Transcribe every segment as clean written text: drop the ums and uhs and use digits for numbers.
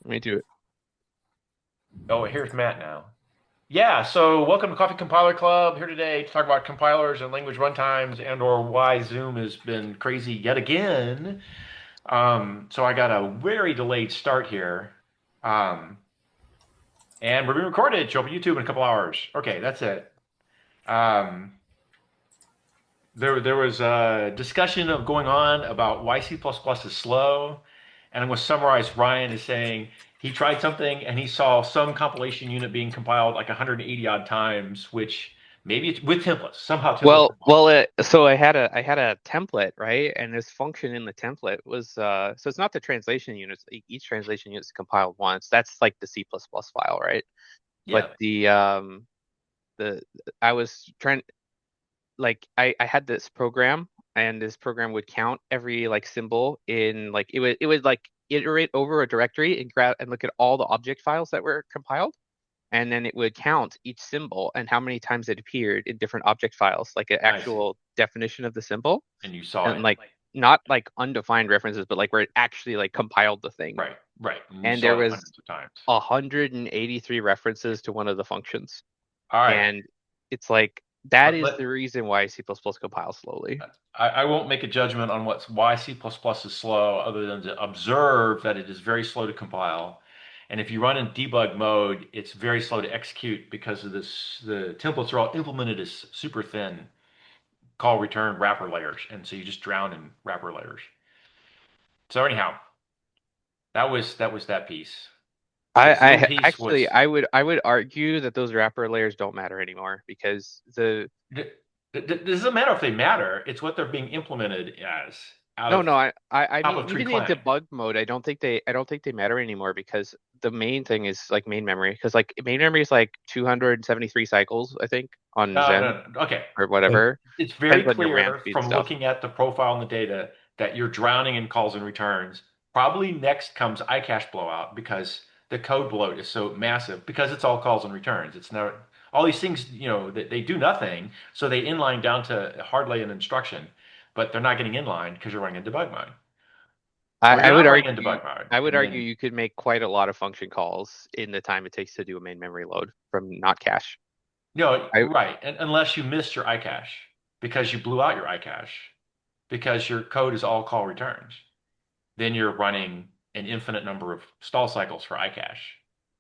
Let me do it. Oh, here's Matt now. Yeah, so welcome to Coffee Compiler Club. Here today to talk about compilers and language runtimes and or why Zoom has been crazy yet again. So I got a very delayed start here. Um, and we're being recorded. Show up on YouTube in a couple hours. Okay, that's it. Um, there was a discussion of going on about why C++ is slow, and I'm going to summarize. Ryan is saying he tried something and he saw some compilation unit being compiled like 180 odd times, which maybe it's with templates. Somehow templates Well, involved. well, so I had a template, right? And this function in the template was so it's not the translation units. Each translation unit is compiled once. That's like the C++ file, right? But Yeah, the I was trying I had this program, and this program would count every like symbol in like it would like iterate over a directory and grab and look at all the object files that were compiled, and then it would count each symbol and how many times it appeared in different object files, like an I see. actual definition of the symbol, And you saw and it. like not like undefined references, but like where it actually like compiled the thing. Right, right. And you And saw there it was hundreds of times. 183 references to one of the functions. All right. And it's like that Let, is let, the reason why C++ compiles slowly. I won't make a judgment on why C++ is slow other than to observe that it is very slow to compile. And if you run in debug mode, it's very slow to execute because of this. The templates are all implemented as super thin call return wrapper layers. And so you just drown in wrapper layers. So anyhow, that was that piece. The Zoom piece Actually, was I would argue that those wrapper layers don't matter anymore because the it doesn't matter if they matter. It's what they're being implemented as out no, of no, I top mean, of tree even in clang. debug mode, I don't think they matter anymore because the main thing is like main memory, because like main memory is like 273 cycles, I think, on No, Zen no, no. Okay. or Right. whatever. It's very Depends on your RAM clear speed and from stuff. looking at the profile and the data that you're drowning in calls and returns. Probably next comes iCache blowout because the code bloat is so massive because it's all calls and returns. It's not all these things, they do nothing. So they inline down to hard lay and instruction, but they're not getting inline because you're running in debug mode. I, Or you're I would not running in argue debug mode. I would And argue then, you could make quite a lot of function calls in the time it takes to do a main memory load from not cache. I right. And unless you missed your iCache because you blew out your iCache because your code is all call returns. Then you're running an infinite number of stall cycles for iCache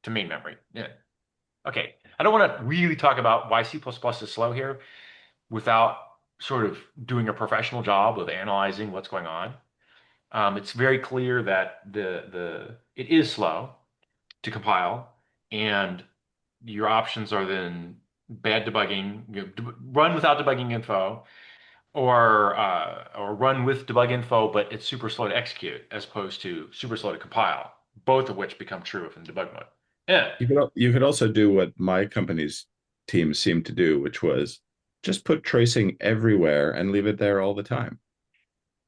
to main memory. Yeah. Okay. I don't want to really talk about why C++ is slow here without sort of doing a professional job of analyzing what's going on. It's very clear that it is slow to compile, and your options are then bad debugging, run without debugging info, or run with debug info, but it's super slow to execute as opposed to super slow to compile, both of which become true in debug mode. Yeah. You could also do what my company's team seemed to do, which was just put tracing everywhere and leave it there all the time.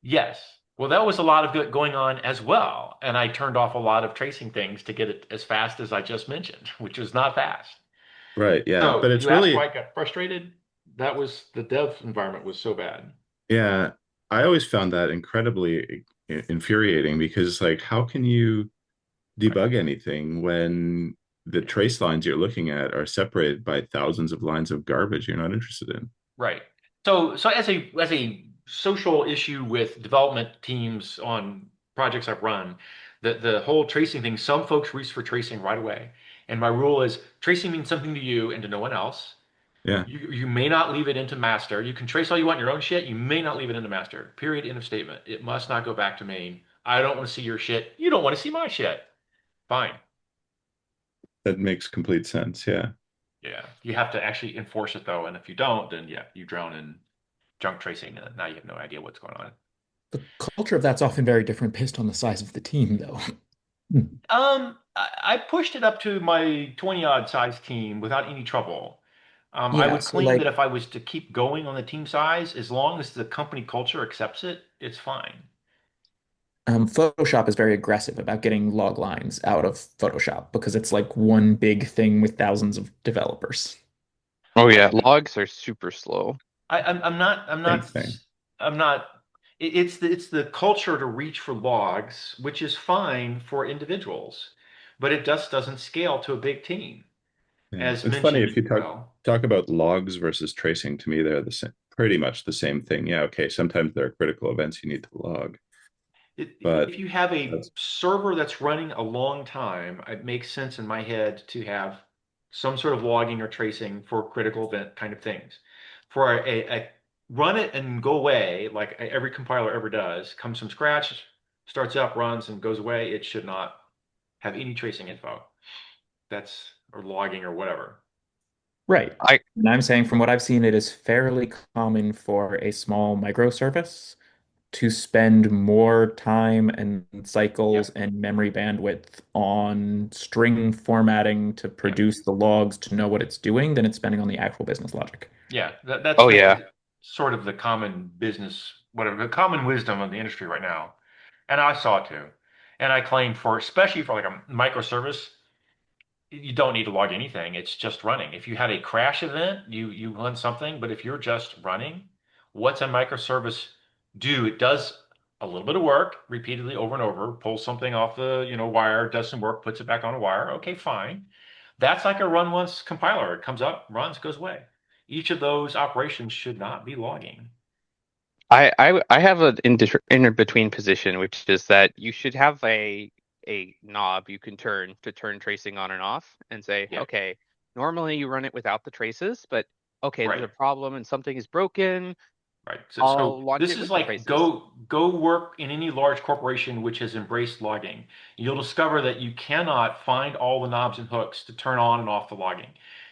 Yes. Well, that was a lot of good going on as well. And I turned off a lot of tracing things to get it as fast as I just mentioned, which was not fast. Right. Yeah. So But it's you asked really, why I got frustrated. That was the dev environment was so bad. yeah, I always found that incredibly infuriating because, like, how can you Right. debug anything when the trace lines you're looking at are separated by thousands of lines of garbage you're not interested in? Right. So as a social issue with development teams on projects I've run, the whole tracing thing, some folks reach for tracing right away. And my rule is tracing means something to you and to no one else. Yeah. You may not leave it into master. You can trace all you want in your own shit. You may not leave it into master. Period. End of statement. It must not go back to main. I don't want to see your shit. You don't want to see my shit. Fine. That makes complete sense. Yeah. Yeah. You have to actually enforce it though. And if you don't, then yeah, you drown in junk tracing and now you have no idea what's going on. The culture of that's often very different based on the size of the team, though. Hmm. I pushed it up to my 20 odd size team without any trouble. I Yeah, would so claim that like if I was to keep going on the team size, as long as the company culture accepts it, it's fine. Photoshop is very aggressive about getting log lines out of Photoshop because it's like one big thing with thousands of developers. Oh yeah, Right. logs are super slow. I'm not, I'm Same not, thing. I'm not, it's the culture to reach for logs, which is fine for individuals. but it just doesn't scale to a big team. Yeah. As It's funny if mentioned, you talk about logs versus tracing, to me they're the same, pretty much the same thing. Yeah, okay, sometimes there are critical events you need to log, but if you have a that's server that's running a long time, it makes sense in my head to have some sort of logging or tracing for critical event kind of things. For a run it and go away, like every compiler ever does, comes from scratch, starts up, runs, and goes away, it should not have any tracing info. That's or logging or whatever. Right. I And I'm saying from what I've seen, it is fairly common for a small microservice to spend more time and cycles Yep. and memory bandwidth on string formatting to Yep. produce the logs to know what it's doing than it's spending on the actual business logic. Yeah, that's oh yeah. sort of the common business, whatever, the common wisdom of the industry right now. And I saw it too. And I claim for, especially for like a microservice, you don't need to log anything. It's just running. If you had a crash event, you run something, but if you're just running, what's a microservice do? It does a little bit of work repeatedly over and over, pulls something off the, wire, does some work, puts it back on a wire. Okay, fine. That's like a run once compiler. It comes up, runs, goes away. Each of those operations should not be logging. I have an in between position, which is that you should have a knob you can turn to turn tracing on and off and say, Yeah, okay, normally you run it without the traces, but okay, there's right. a problem and something is broken. Right. So I'll launch this it is with the like traces. go work in any large corporation which has embraced logging. You'll discover that you cannot find all the knobs and hooks to turn on and off the logging.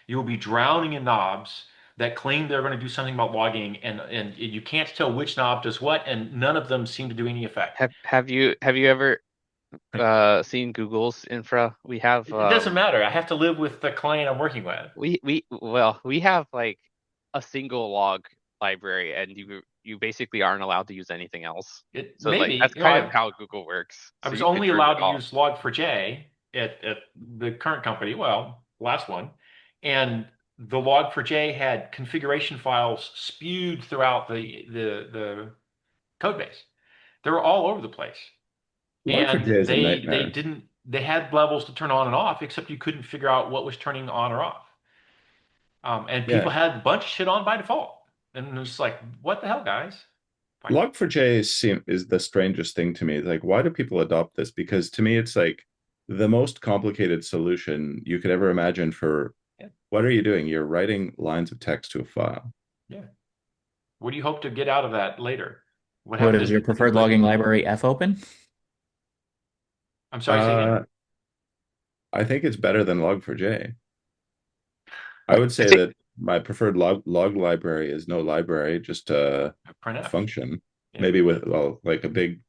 You will be drowning in knobs that claim they're going to do something about logging, and you can't tell which knob does what, and none of them seem to do any effect. Have you ever seen Google's infra? We have It doesn't matter. I have to live with the client I'm working with. we have like a single log library, and you basically aren't allowed to use anything else. It So like maybe, that's kind of how Google works. I So was you could only turn allowed it to off. use log4j at the current company, well, last one, and the log4j had configuration files spewed throughout the code base. They were all over the place, Log4j and is a they nightmare. didn't they had levels to turn on and off, except you couldn't figure out what was turning on or off. And Yeah, people had a bunch of shit on by default, and it was like, what the hell, guys? Fine. Log4j is the strangest thing to me. Like, why do people adopt this? Because to me, it's like the most complicated solution you could ever imagine for Yeah, what are you doing? You're writing lines of text to a file. yeah. What do you hope to get out of that later? What What happens is your if you preferred let logging library fopen? I'm sorry, say again? Uh, I think it's better than Log4j. I I would I say think that my preferred log library is no library, just a Printf. function. Yeah. Maybe with well, like a big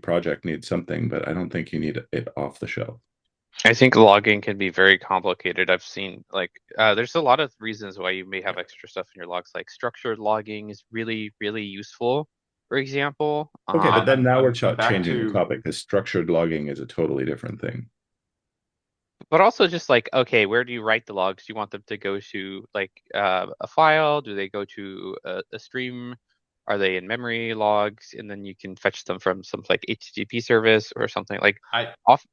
project needs something, but I don't think you need it off the shelf. I think logging can be very complicated. I've seen like there's a lot of reasons why you may have Yep. extra stuff in your logs. Like structured logging is really useful, for example. Okay, but then now we're I'm back changing the to topic because structured logging is a totally different thing. But also just like, okay, where do you write the logs? Do you want them to go to like a file? Do they go to a stream? Are they in memory logs? And then you can fetch them from some like HTTP service or something like I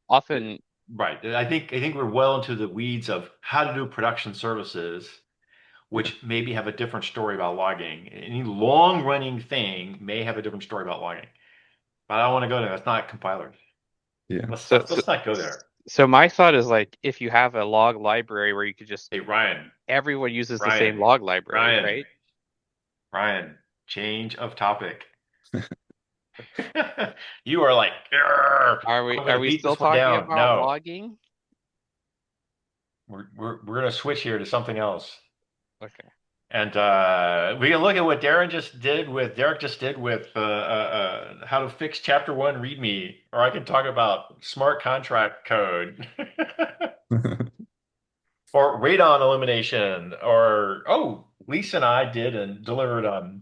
often. right. I think we're well into the weeds of how to do production services, Yeah, which maybe have a different story about logging. Any long running thing may have a different story about logging. But I don't want to go there. That's not compilers. yeah. Let's So, let's, so let's not go there. so my thought is like if you have a log library where you could just Hey, Ryan, everyone uses the same Ryan, log library, Ryan, right? Ryan, change of topic. You are like, "Grr, Are I'm we going are to we beat still this one talking down." about No, logging? we're going to switch here to something else. Okay. And we can look at what Derek just did with how to fix chapter one README, or I can talk about smart contract code, or radon elimination, or oh, Lisa and I did and delivered on.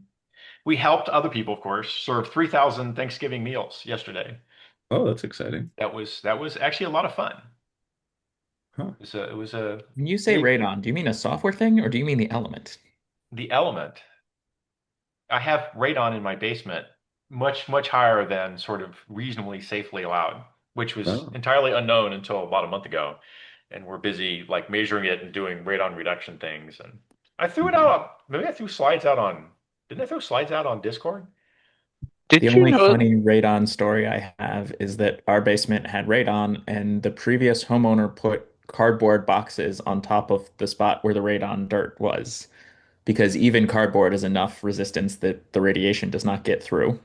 We helped other people, of course, serve 3,000 Thanksgiving meals yesterday. Oh, that's exciting. That was actually a lot of fun. Huh. It was a When you say big radon, do you mean a software thing or do you mean the element? the element. I have radon in my basement, much higher than sort of reasonably safely allowed. which was Oh. entirely unknown until about a month ago. And we're busy like measuring it and doing radon reduction things. And I threw it Mhm. out. Maybe I threw slides out on, didn't I throw slides out on Discord? The Did you only know? funny radon story I have is that our basement had radon, and the previous homeowner put cardboard boxes on top of the spot where the radon dirt was, because even cardboard is enough resistance that the radiation does not get through.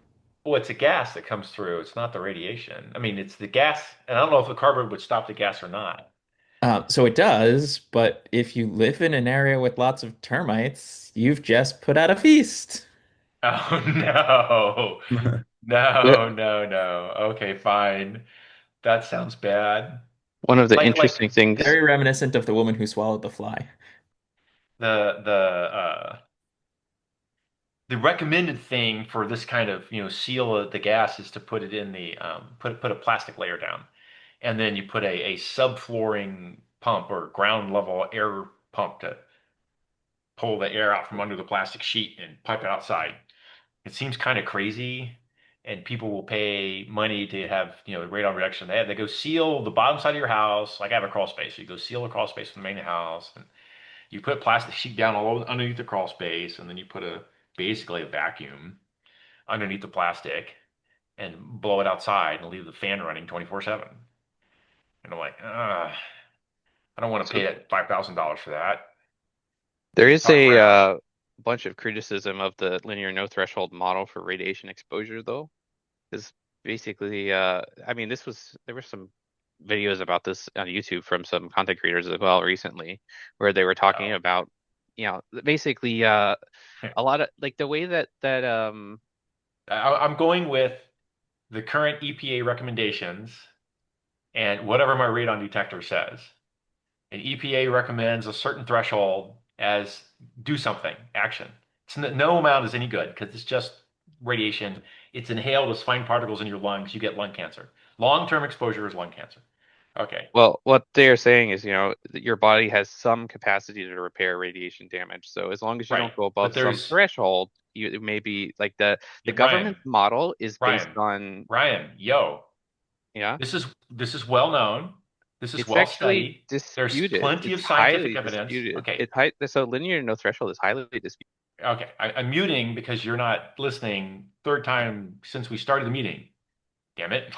Well, it's a gas that comes through. It's not the radiation. I mean, it's the gas. And I don't know if the carbon would stop the gas or not. So it does, but if you live in an area with lots of termites, you've just put out a feast. Oh, no. No, no, no. Okay, fine. That sounds bad. One of the Like interesting things. Very reminiscent of the woman who swallowed the fly. the recommended thing for this kind of seal of the gas is to put it in the put a plastic layer down, and then you put a subflooring pump or ground level air pump to pull the air out from under the plastic sheet and pipe it outside. It seems kind of crazy, and people will pay money to have radon reduction. They go seal the bottom side of your house. Like I have a crawl space, so you go seal the crawl space from the main house, and you put plastic sheet down all over, underneath the crawl space, and then you put a basically a vacuum underneath the plastic and blow it outside and leave the fan running 24/7. And I'm like, I don't want to So pay that $5,000 for that. there It's is not a forever. bunch of criticism of the linear no threshold model for radiation exposure, though. Is basically, I mean, there were some videos about this on YouTube from some content creators as well recently, where they were talking Oh. about, basically, a lot of like the way I'm going with the current EPA recommendations and whatever my radon detector says. And EPA recommends a certain threshold as do something, action. No amount is any good because it's just radiation. It's inhaled as fine particles in your lungs. You get lung cancer. Long-term exposure is lung cancer. Okay. well, what they're saying is, that your body has some capacity to repair radiation damage. So as long as you Right. don't go But above some there's threshold, it may be like the yeah, Ryan, government model is based Ryan, on, Ryan, yo, yeah. this is well known. This is It's well actually studied. There's disputed. plenty It's of scientific highly evidence. disputed. Okay. So linear no threshold is highly disputed. Okay. I'm muting because you're not listening. Third time since we started the meeting. Damn it.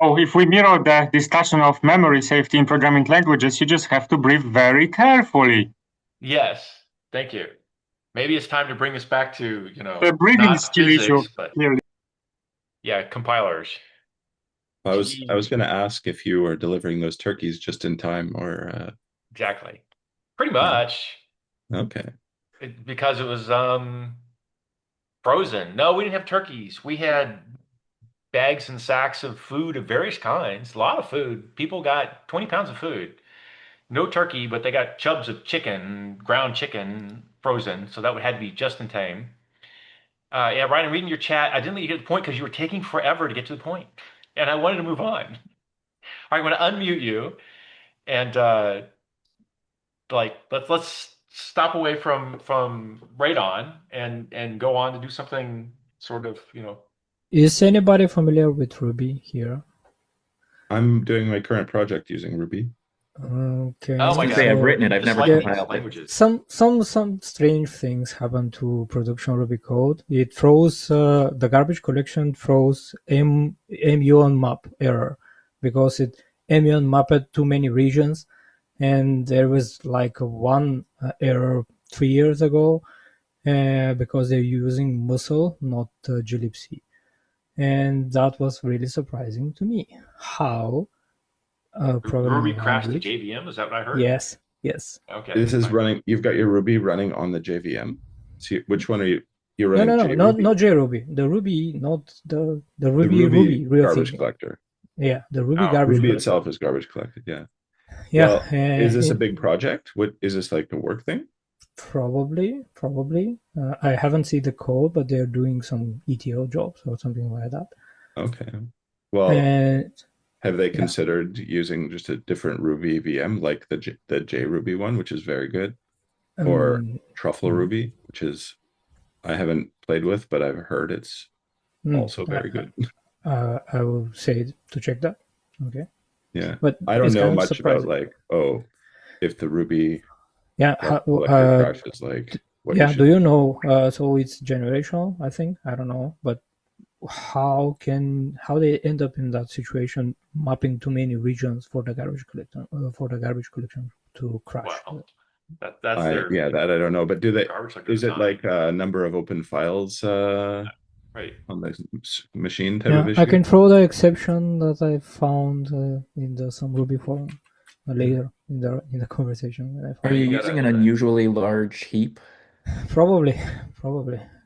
Oh, if we mirror the discussion of memory safety in programming languages, you just have to breathe very carefully. Yes. Thank you. Maybe it's time to bring us back to, The breathing not skill issue, physics, but clearly. yeah, compilers. I was Gee, going to ask if you were delivering those turkeys just in time, or exactly. Pretty yeah. much. Okay. Because it was frozen. No, we didn't have turkeys. We had bags and sacks of food of various kinds. A lot of food. People got 20 pounds of food. No turkey, but they got chubs of chicken, ground chicken, frozen. So that would had to be just in time. Yeah, Ryan, I'm reading your chat. I didn't let you get to the point because you were taking forever to get to the point, and I wanted to move on. All right, I'm going to unmute you and let's stop away from radon and go on to do something sort of Is anybody familiar with Ruby here? I'm doing my current project using Ruby. Okay, Oh I was my going to say I've God, written it, I've never dislike these compiled it. languages. some strange things happen to production Ruby code. It throws the garbage collection throws mu on map error because it mu on mapped too many regions, and there was like one error 3 years ago because they're using Muscle, not glibc, and that was really surprising to me. How a Ruby programming crashed the language. JVM. Is that what I heard? Yes, yes. Okay, This is fine. running. You've got your Ruby running on the JVM. So which one are you? You're No, running no, no, not JRuby? not JRuby. The Ruby, not the The Ruby Ruby real garbage thing. collector. Yeah, the Ruby Oh, garbage Ruby collector. itself is garbage collected. Yeah. Yeah, Well, is this a big project? What is this, like a work thing? probably. I haven't seen the code, but they're doing some ETL jobs or something like that. Okay. Well, And have they yeah, considered using just a different Ruby VM, like the JRuby one, which is very good, or Truffle mm, Ruby, which is I haven't played with, but I've heard it's also very good. I will say to check that. Okay. Yeah. But I don't it's know kind of much about surprising. like, oh, if the Ruby Yeah. collector crashes, like what you Yeah. Do should you do. know? So it's generational, I think. I don't know, but how they end up in that situation, mapping too many regions for the garbage collection to crash? Well, that's their That I don't know, but garbage collector is it design, like a number of open files right? on the machine type of Yeah, I issue? can throw the exception that I found in the some Ruby forum later in the conversation when I Are find you it. using an unusually large heap? Probably.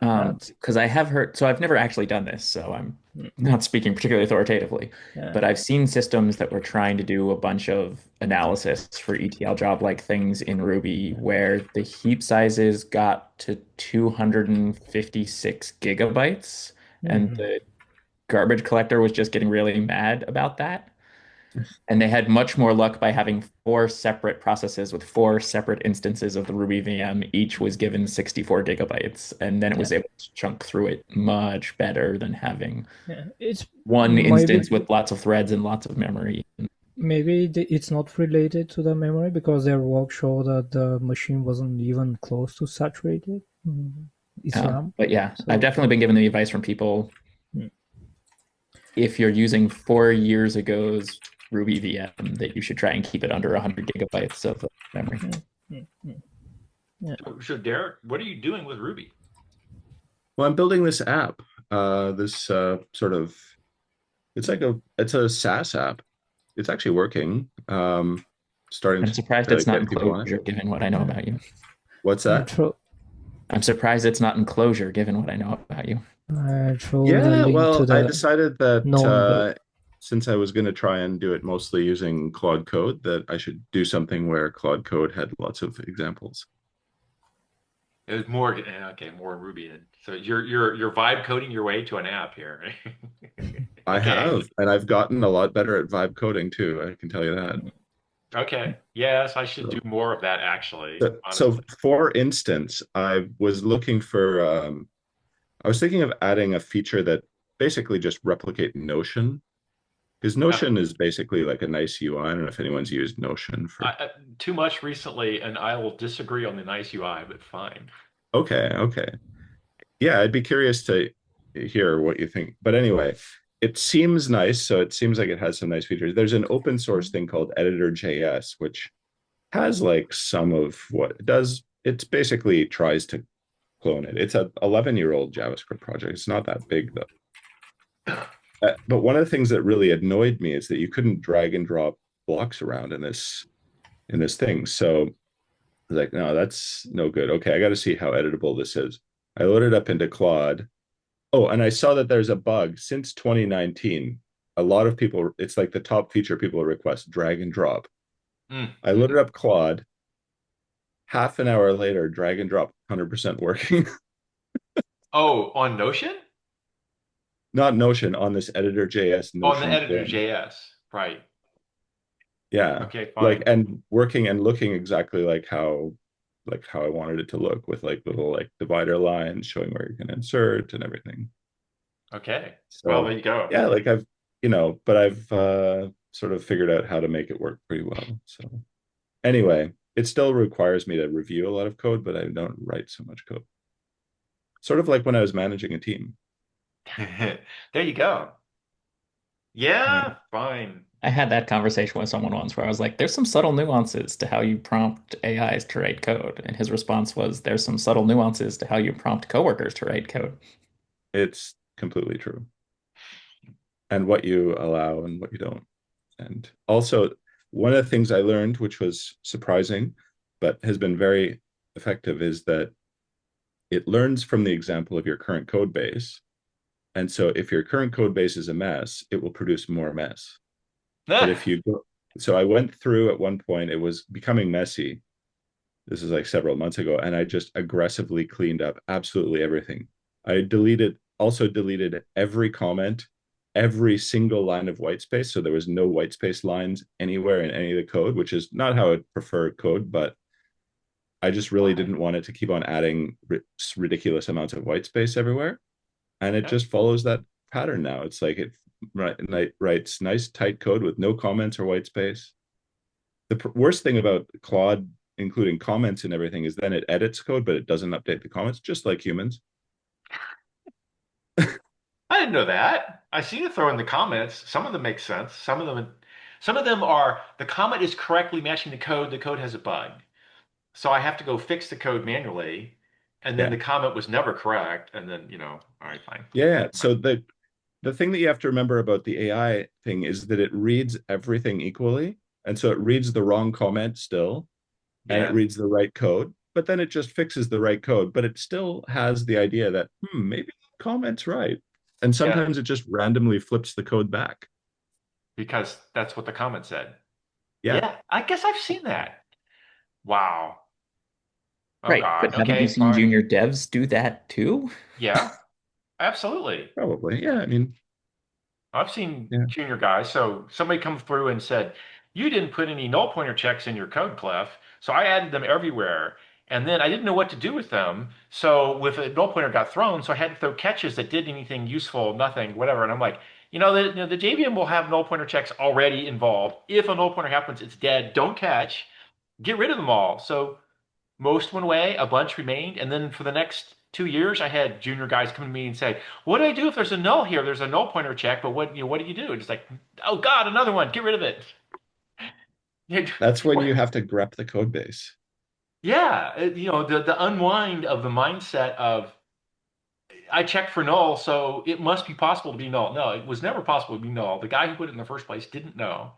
That's Because I have heard, so I've never actually done this, so I'm not speaking particularly authoritatively, yeah. but I've seen systems that were trying to do a bunch of analysis for ETL job-like things in Ruby where the heap sizes got to 256 gigabytes, and Mhm. the garbage collector was just getting really mad about that. And they had much more luck by having four separate processes with four separate instances of the Ruby VM. Each was given 64 gigabytes, and then it Yeah. was able to chunk through it much better than having Yeah. It's one maybe instance with lots of threads and lots of memory. it's not related to the memory because their work showed that the machine wasn't even close to saturated. It's RAM. But yeah, I've So definitely been given the advice from people mm, if you're using 4 years ago's Ruby VM that you should try and keep it under 100 gigabytes of memory. yeah. So Derek, what are you doing with Ruby? Well, I'm building this app. This sort of it's a SaaS app. It's actually working. Starting I'm surprised to it's not get in people on it. Clojure, given what I know about you. What's that? I'm surprised it's not in Clojure, given what I know about you. I throw the Yeah, link to well, I the decided that known build. since I was going to try and do it mostly using Claude Code, that I should do something where Claude Code had lots of examples. It was more okay, more in Ruby. So you're vibe coding your way to an app here. I Okay. have, and I've gotten a lot better at vibe coding too, I can tell you that. Okay. Yes, I should do more of that actually, So honestly. for instance, I was looking for I was thinking of adding a feature that basically just replicate Notion. Because Notion is basically like a nice UI. I don't know if anyone's used Notion for. Too much recently, and I will disagree on the nice UI, but fine. Okay. Yeah, I'd be curious to hear what you think. But anyway, it seems nice. So it seems like it has some nice features. There's an open source thing called editor.js, which has like some of what it does. It's basically tries to clone it. It's a 11-year-old JavaScript project. It's not that big though. But one of the things that really annoyed me is that you couldn't drag and drop blocks around in this thing. So I was like, no, that's no good. Okay, I got to see how editable this is. I loaded up into Claude. Oh, and I saw that there's a bug since 2019. A lot of people, it's like the top feature people request drag and drop. I loaded up Claude. Half an hour later, drag and drop 100% working. Oh, on Notion? Not Notion, on this editor.js Oh, on the Notion thing. editor.js. Right. Yeah. Okay, Like fine. and working and looking exactly like how I wanted it to look with like little like divider lines showing where you can insert and everything. Okay. Well, there So you go. yeah, like but I've sort of figured out how to make it work pretty well. So anyway, it still requires me to review a lot of code, but I don't write so much code. Sort of like when I was managing a team. There you go. Yeah. Yeah, fine. I had that conversation with someone once where I was like, there's some subtle nuances to how you prompt AIs to write code. And his response was, there's some subtle nuances to how you prompt coworkers to write code. It's completely true. And what you allow and what you don't. And also, one of the things I learned, which was surprising, but has been very effective, is that it learns from the example of your current code base. And so if your current code base is a mess, it will produce more mess. But if you go, so I went through at one point, it was becoming messy. This is like several months ago, and I just aggressively cleaned up absolutely everything. I also deleted every comment, every single line of white space. So there was no white space lines anywhere in any of the code, which is not how I prefer code, but I just really didn't want it to keep on adding ridiculous amounts of white space everywhere. And it just follows that pattern now. It's like writes nice tight code with no comments or white space. The worst thing about Claude including comments and everything is then it edits code, but it doesn't update the comments, just like humans. I didn't know that. I see you throw in the comments. Some of them make sense. Some of them are the comment is correctly matching the code. The code has a bug. So I have to go fix the code manually. And then Yeah. the comment was never correct. And then, all right, fine. Yeah. So the thing that you have to remember about the AI thing is that it reads everything equally. And so it reads the wrong comment still, and it Yeah. reads the right code, but then it just fixes the right code. But it still has the idea that, maybe the comment's right. And Yeah. sometimes it just randomly flips the code back. Because that's what the comment said. Yeah. Yeah. I guess I've seen that. Wow. Oh Right, but God. haven't you Okay, seen fine. junior devs do that too? Yeah, absolutely. Probably. Yeah. I mean, I've seen yeah. junior guys. So somebody come through and said, you didn't put any null pointer checks in your code, Clef. So I added them everywhere. And then I didn't know what to do with them. So with a null pointer got thrown, so I had to throw catches that did anything useful, nothing, whatever. And I'm like, the JVM will have null pointer checks already involved. If a null pointer happens, it's dead. Don't catch. Get rid of them all. So most went away, a bunch remained, and then for the next 2 years, I had junior guys come to me and say, "What do I do if there's a null here? There's a null pointer check, but what do you do?" And it's like, "Oh God, another one! Get rid of it." That's when you have to grep the code base. Yeah, the unwind of the mindset of I checked for null, so it must be possible to be null. No, it was never possible to be null. The guy who put it in the first place didn't know.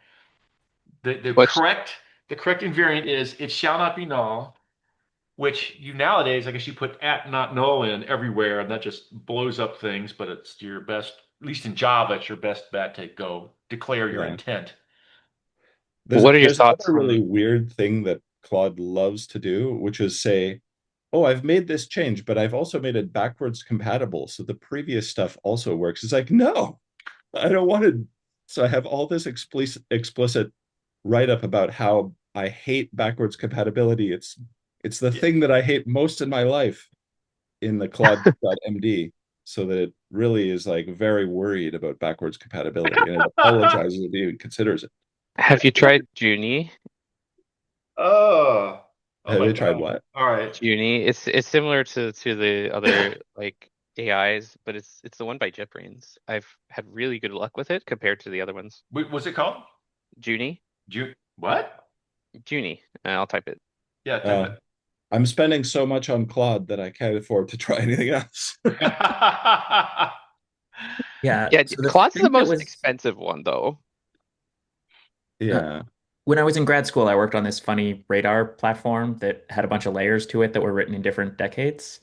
The What's correct invariant is it shall not be null. Which you nowadays, I guess you put at not null in everywhere, and that just blows up things. But it's your best, at least in Java, it's your best bet to go declare your Yeah. intent. There's what are your there's thoughts another really on weird thing that Claude loves to do, which is say, "Oh, I've made this change, but I've also made it backwards compatible, so the previous stuff also works." It's like, no, I don't want to. So I have all this explicit write up about how I hate backwards compatibility. It's the Yeah. thing that I hate most in my life in the Claude.md, so that it really is like very worried about backwards compatibility, and it apologizes if it even considers it. have you tried Junie? Oh, oh Have my you tried God. what? All right. Junie, it's similar to the other like AIs, but it's the one by JetBrains. I've had really good luck with it compared to the other ones. What's it called? Junie, What? Junie, I'll type it. Yeah, type Uh, it. I'm spending so much on Claude that I can't afford to try anything else. Yeah, Yeah, so the Claude's the thing that most was expensive one though. uh, Yeah. when I was in grad school, I worked on this funny radar platform that had a bunch of layers to it that were written in different decades.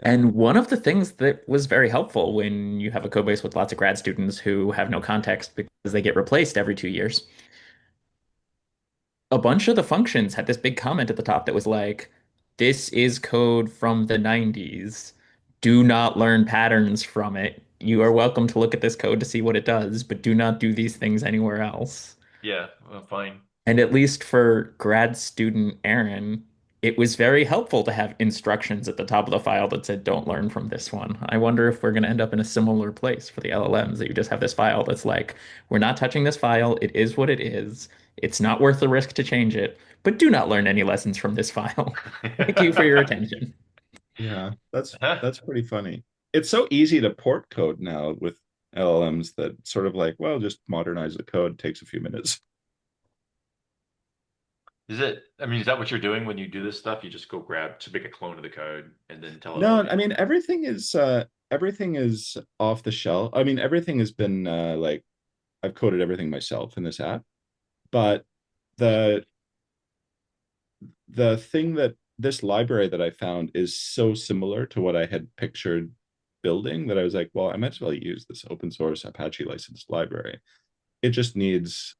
Yeah. And one of the things that was very helpful when you have a code base with lots of grad students who have no context because they get replaced every 2 years, a bunch of the functions had this big comment at the top that was like, this is code from the 90s. Do not learn patterns from it. You are welcome to look at this code to see what it does, but do not do these things anywhere else. Yeah, well, fine. And at least for grad student Aaron, it was very helpful to have instructions at the top of the file that said, don't learn from this one. I wonder if we're going to end up in a similar place for the LLMs, that you just have this file that's like, we're not touching this file. It is what it is. It's not worth the risk to change it, but do not learn any lessons from this file. Thank you for your attention. Yeah. That's pretty funny. It's so easy to port code now with LLMs that sort of like, well, just modernize the code, takes a few minutes. Is that what you're doing when you do this stuff? You just go grab to make a clone of the code and then tell it, No, okay. I mean everything is off the shelf. I mean everything has been like I've coded everything myself in this app, but the the thing that this library that I found is so similar to what I had pictured building that I was like, well, I might as well use this open source Apache licensed library. It just needs,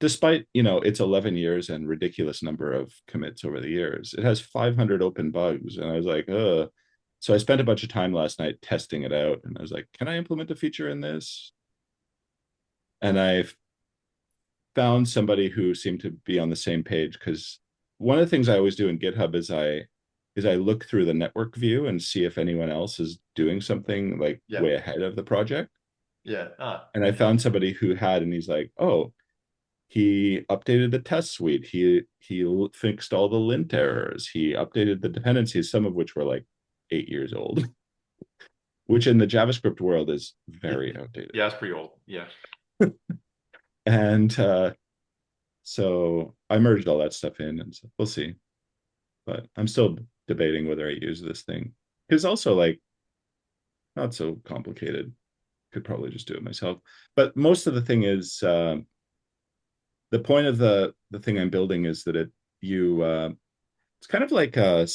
despite, its 11 years and ridiculous number of commits over the years, it has 500 open bugs. And I was like, so I spent a bunch of time last night testing it out. And I was like, can I implement a feature in this? And I found somebody who seemed to be on the same page, because one of the things I always do in GitHub is I look through the network view and see if anyone else is doing something like Yeah. way ahead of the project. Yeah. And I found somebody who had, and he's like, oh, he updated the test suite. He fixed all the lint errors. He updated the dependencies, some of which were like 8 years old, which in the JavaScript world is very outdated. Yeah, it's pretty old. Yeah. And so I merged all that stuff in, and so we'll see. But I'm still debating whether I use this thing. Because also like not so complicated. Could probably just do it myself. But most of the thing is the point of the thing I'm building is that it's kind of like a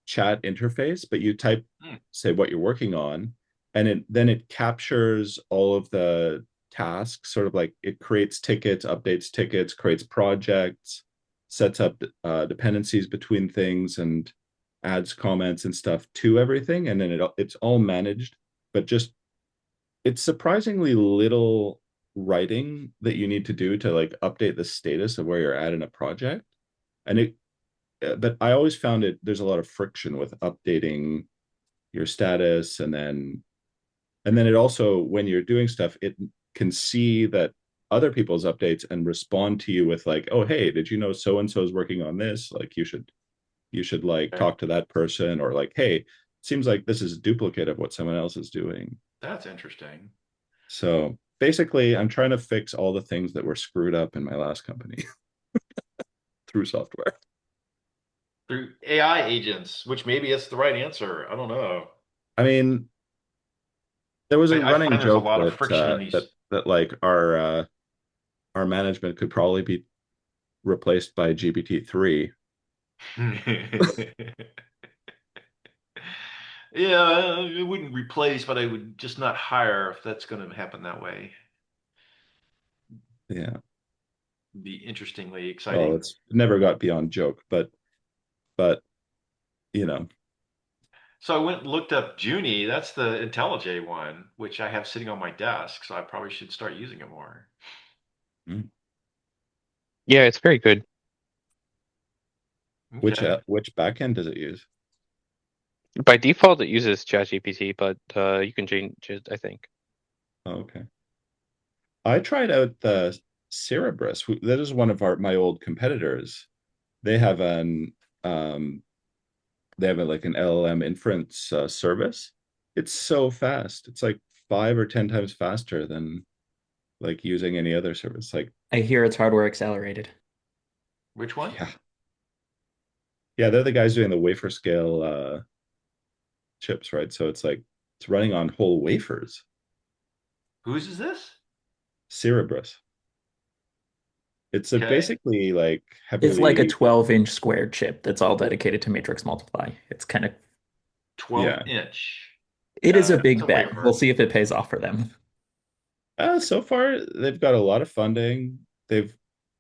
chat interface, but you type say what you're working on, and then it captures all of the tasks, sort of like it creates tickets, updates tickets, creates projects, sets up dependencies between things, and adds comments and stuff to everything, and then it's all managed, but just it's surprisingly little writing that you need to do to like update the status of where you're at in a project. And but I always found there's a lot of friction with updating your status, and then it also, when you're doing stuff, it can see that other people's updates and respond to you with like, oh hey, did you know so and so is working on this, like you should like Okay. talk to that person, or like, hey, seems like this is a duplicate of what someone else is doing. That's interesting. So basically, I'm trying to fix all the things that were screwed up in my last company through software. Through AI agents, which maybe it's the right answer. I don't know. I mean, there was a I running find there's a joke lot of that friction in these. that like our management could probably be replaced by GPT-3. Yeah, it wouldn't replace, but I would just not hire if that's going to happen that way. Yeah. Be interestingly Well, exciting. it's never got beyond joke, but you know, So I went and looked up Junie. That's the IntelliJ one, which I have sitting on my desk. So I probably should start using it more. Yeah, it's very good. Okay. which backend does it use? By default, it uses ChatGPT, but you can change it, I think. Oh, okay. I tried out the Cerebras. That is one of my old competitors. They have um like an LLM inference service. It's so fast. It's like 5 or 10 times faster than like using any other service. Like, I hear it's hardware accelerated. Which one? yeah, yeah, they're the guys doing the wafer scale chips, right? So it's like it's running on whole wafers. Whose is this? Cerebras. It's a Okay. basically like It's like a heavily, 12-inch square chip that's all dedicated to matrix multiply. It's kind of 12 yeah. inch. it is a It's big a bet. We'll wafer. see if it pays off for them. So far they've got a lot of funding. They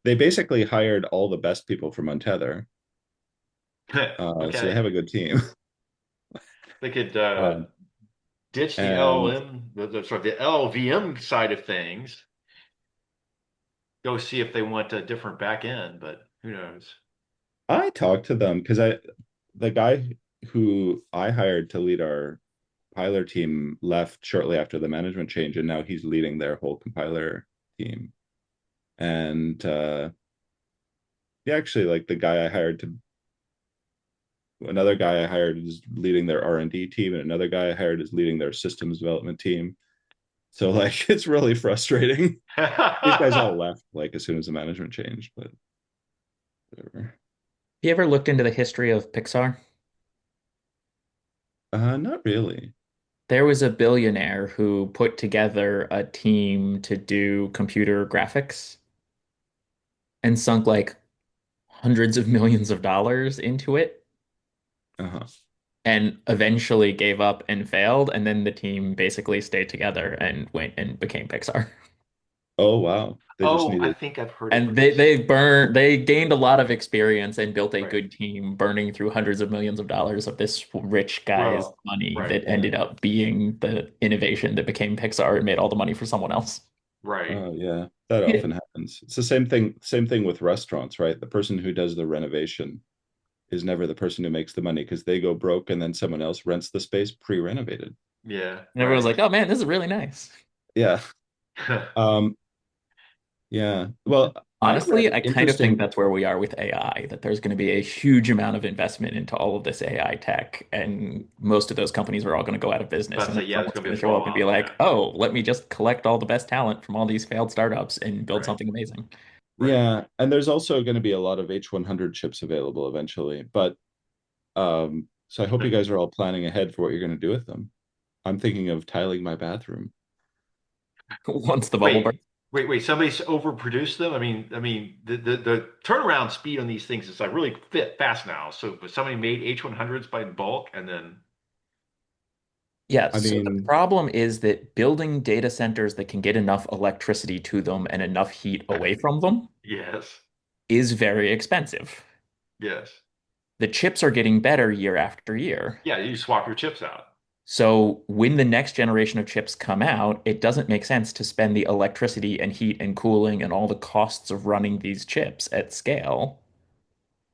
basically hired all the best people from Untether. So they Okay. have a good team. They could Um, ditch the and LLM, the LVM side of things. Go see if they want a different back end, but who knows? I talked to them because the guy who I hired to lead our compiler team left shortly after the management change, and now he's leading their whole compiler team. And yeah, actually, like another guy I hired is leading their R&D team, and another guy I hired is leading their systems development team. So like, it's really frustrating. These guys all left like as soon as the management changed, but whatever. You ever looked into the history of Pixar? Not really. There was a billionaire who put together a team to do computer graphics and sunk like hundreds of millions of dollars into it Uh-huh. and eventually gave up and failed. And then the team basically stayed together and went and became Pixar. Oh wow. They just Oh, I needed. think I've heard of And this. they gained a lot of experience and built a Right. good team, burning through hundreds of millions of dollars of this rich guy's Well, money right, that ended up being the innovation that became Pixar and made all the money for someone else. right. Oh yeah, that Yeah. often happens. It's the same thing with restaurants, right? The person who does the renovation is never the person who makes the money because they go broke and then someone else rents the space pre-renovated. Yeah, And everyone's right. like, oh man, this is really nice. Yeah. Um, yeah. Well, I read Honestly, an I kind of think interesting, that's where we are with AI, that there's going to be a huge amount of investment into all of this AI tech, and most of those companies are all going to go out of business. About to And say, then yeah, there's someone's gonna going be to a show up and be fallout. like, Yeah, oh, let me just collect all the best talent from all these failed startups and build right, something amazing. right. yeah, and there's also going to be a lot of H100 chips available eventually. But so I hope you But guys are all planning ahead for what you're going to do with them. I'm thinking of tiling my bathroom. Once the bubble bursts. wait, wait. Somebody's overproduced them. I mean, the turnaround speed on these things is like really fit fast now. So, but somebody made H100s by bulk, and then Yeah, I so the mean, problem is that building data centers that can get enough electricity to them and enough heat away from them yes, is very expensive. yes, The chips are getting better year after year. yeah. You swap your chips out. So when the next generation of chips come out, it doesn't make sense to spend the electricity and heat and cooling and all the costs of running these chips at scale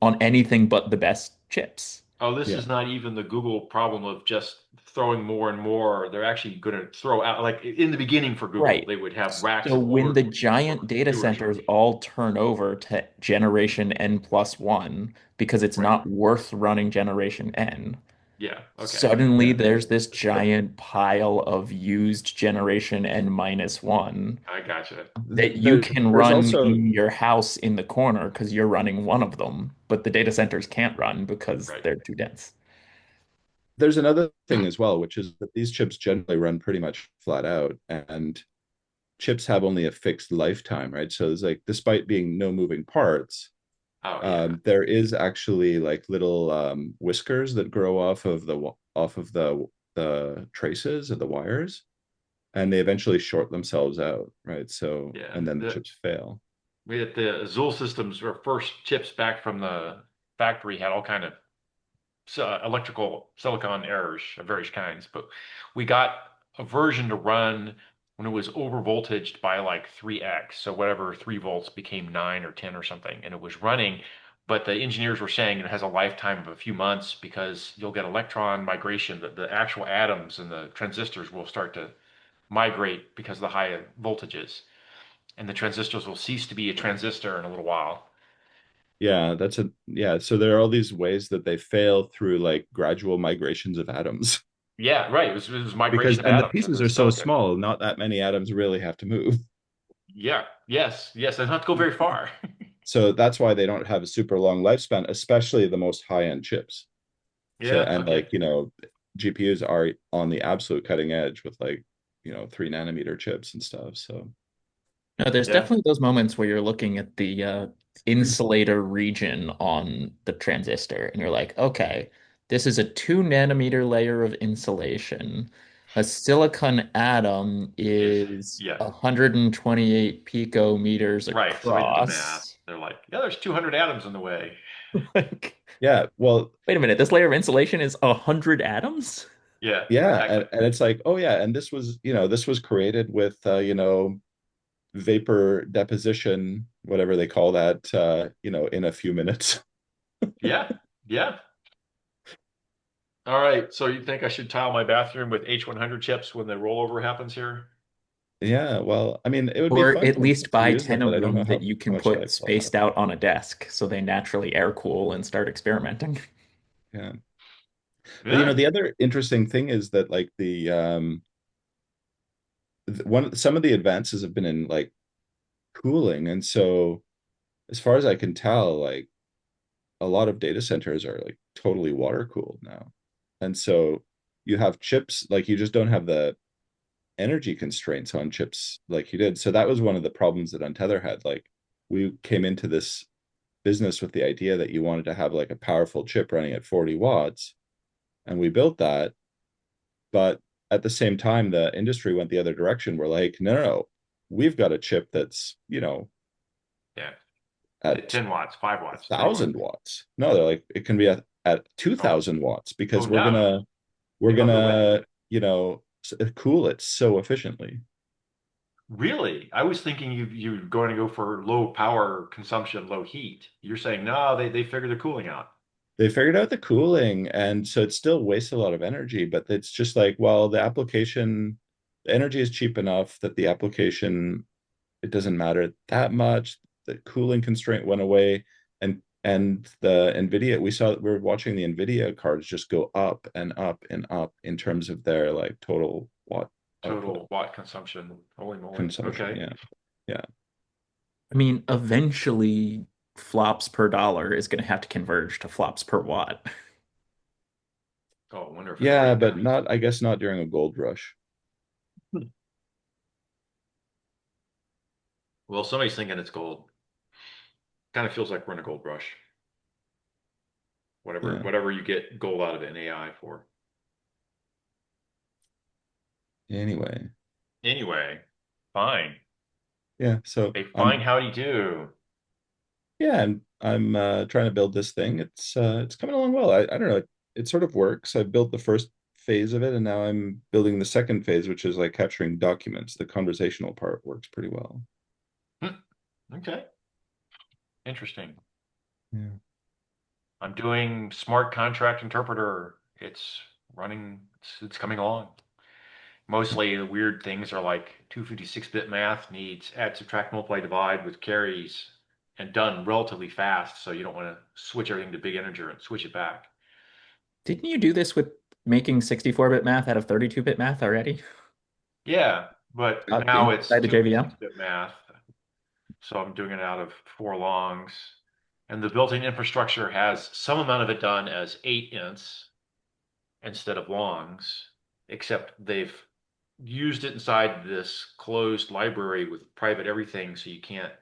on anything but the best chips. Oh, this yeah, is not even the Google problem of just throwing more and more. They're actually going to throw out, like in the beginning for Google, Right. they would have racks So of when the older giant data newer centers chips. all turn over to generation N+1 because it's Right. not worth running generation N, Yeah. Okay. suddenly yeah. there's this giant pile of used generation N-1 I gotcha. that you There, can there's run also in your house in the corner because you're running one of them, but the data centers can't run because Right. they're too dense. there's another thing as well, which is that these chips generally run pretty much flat out, and chips have only a fixed lifetime, right? So it's like, despite being no moving parts, Oh yeah. there is actually like little whiskers that grow off of the traces of the wires, and they eventually short themselves out, right? So, Yeah. and then the chips fail. We had the Azul systems, our first chips back from the factory had all kind of electrical silicon errors of various kinds, but we got a version to run when it was over voltaged by like 3x. So whatever 3 volts became 9 or 10 or something, and it was running. But the engineers were saying it has a lifetime of a few months because you'll get electron migration, that the actual atoms and the transistors will start to migrate because of the high voltages. And the transistors will cease to be a transistor in a little while. Yeah, yeah. So there are all these ways that they fail through like gradual migrations of atoms. Yeah, right. It was Because migration of and the atoms in pieces the are so silicon. small, not that many atoms really have to move. Yeah, yes, yes. They don't have to go very far. So that's why they don't have a super long lifespan, especially the most high-end chips. So, Yeah, and okay. like, GPUs are on the absolute cutting edge with like, 3 nanometer chips and stuff. So No, there's Yeah. definitely those moments where you're looking at the insulator region on the transistor and you're like, okay, this is a 2 nanometer layer of insulation. A silicon atom Is is yeah, 128 picometers right. So they did the math. across. They're like, yeah, there's 200 atoms in the way. Like, yeah, well, wait a minute, this layer of insulation is 100 atoms? Yeah, yeah, exactly. and it's like, oh yeah, and this was created with vapor deposition, whatever they call that, in a few minutes. Yeah, yeah. All right. So you think I should tile my bathroom with H100 chips when the rollover happens here? Yeah, well, I mean, it would be Or fun at least to buy use 10 them, but of I don't know them that how you can much put life they'll have. spaced out on a desk so they naturally air cool and start experimenting. Yeah. But Yeah. the other interesting thing is that like some of the advances have been in like cooling. And so as far as I can tell, like a lot of data centers are like totally water cooled now. And so you have chips, like you just don't have the energy constraints on chips like you did. So that was one of the problems that Untether had. Like we came into this business with the idea that you wanted to have like a powerful chip running at 40 watts, and we built that. But at the same time, the industry went the other direction. We're like, no, no, no, we've got a chip that's, Yeah. at 10 watts, 5 a watts, 3 watts. thousand watts. No, they're like, it can be at Oh, 2,000 watts oh because we're no. gonna we're They go the way. gonna cool it so efficiently. Really? I was thinking you're going to go for low power consumption, low heat. You're saying no, they figured the cooling out. they figured out the cooling, and so it still wastes a lot of energy, but it's just like, well, the energy is cheap enough that the application, it doesn't matter that much. The cooling constraint went away, and the NVIDIA, we were watching the NVIDIA cards just go up and up and up in terms of their like total watt output Total watt consumption. Holy moly. consumption. Okay. Yeah. Yeah. I mean, eventually flops per dollar is going to have to converge to flops per watt. Oh, I wonder if it's Yeah, already but happening. not, I guess not during a gold rush. Well, somebody's thinking it's gold. Kind of feels like we're in a gold rush. Yeah. Whatever you get gold out of it in AI for. Anyway. Anyway, fine. Yeah. So A fine howdy do. yeah, I'm trying to build this thing. It's coming along well. I don't know. It sort of works. I built the first phase of it, and now I'm building the second phase, which is like capturing documents. The conversational part works pretty well. Hmm. Okay. Interesting. Yeah. I'm doing smart contract interpreter. It's running, it's coming along. Mostly the weird things are like 256-bit math needs add, subtract, multiply, divide with carries and done relatively fast. So you don't want to switch everything to big integer and switch it back. Didn't you do this with making 64-bit math out of 32-bit math already? Yeah, but now it's Inside the JVM? 256-bit math. So I'm doing it out of 4 longs. And the built-in infrastructure has some amount of it done as 8 ints instead of longs, except they've used it inside this closed library with private everything, so you can't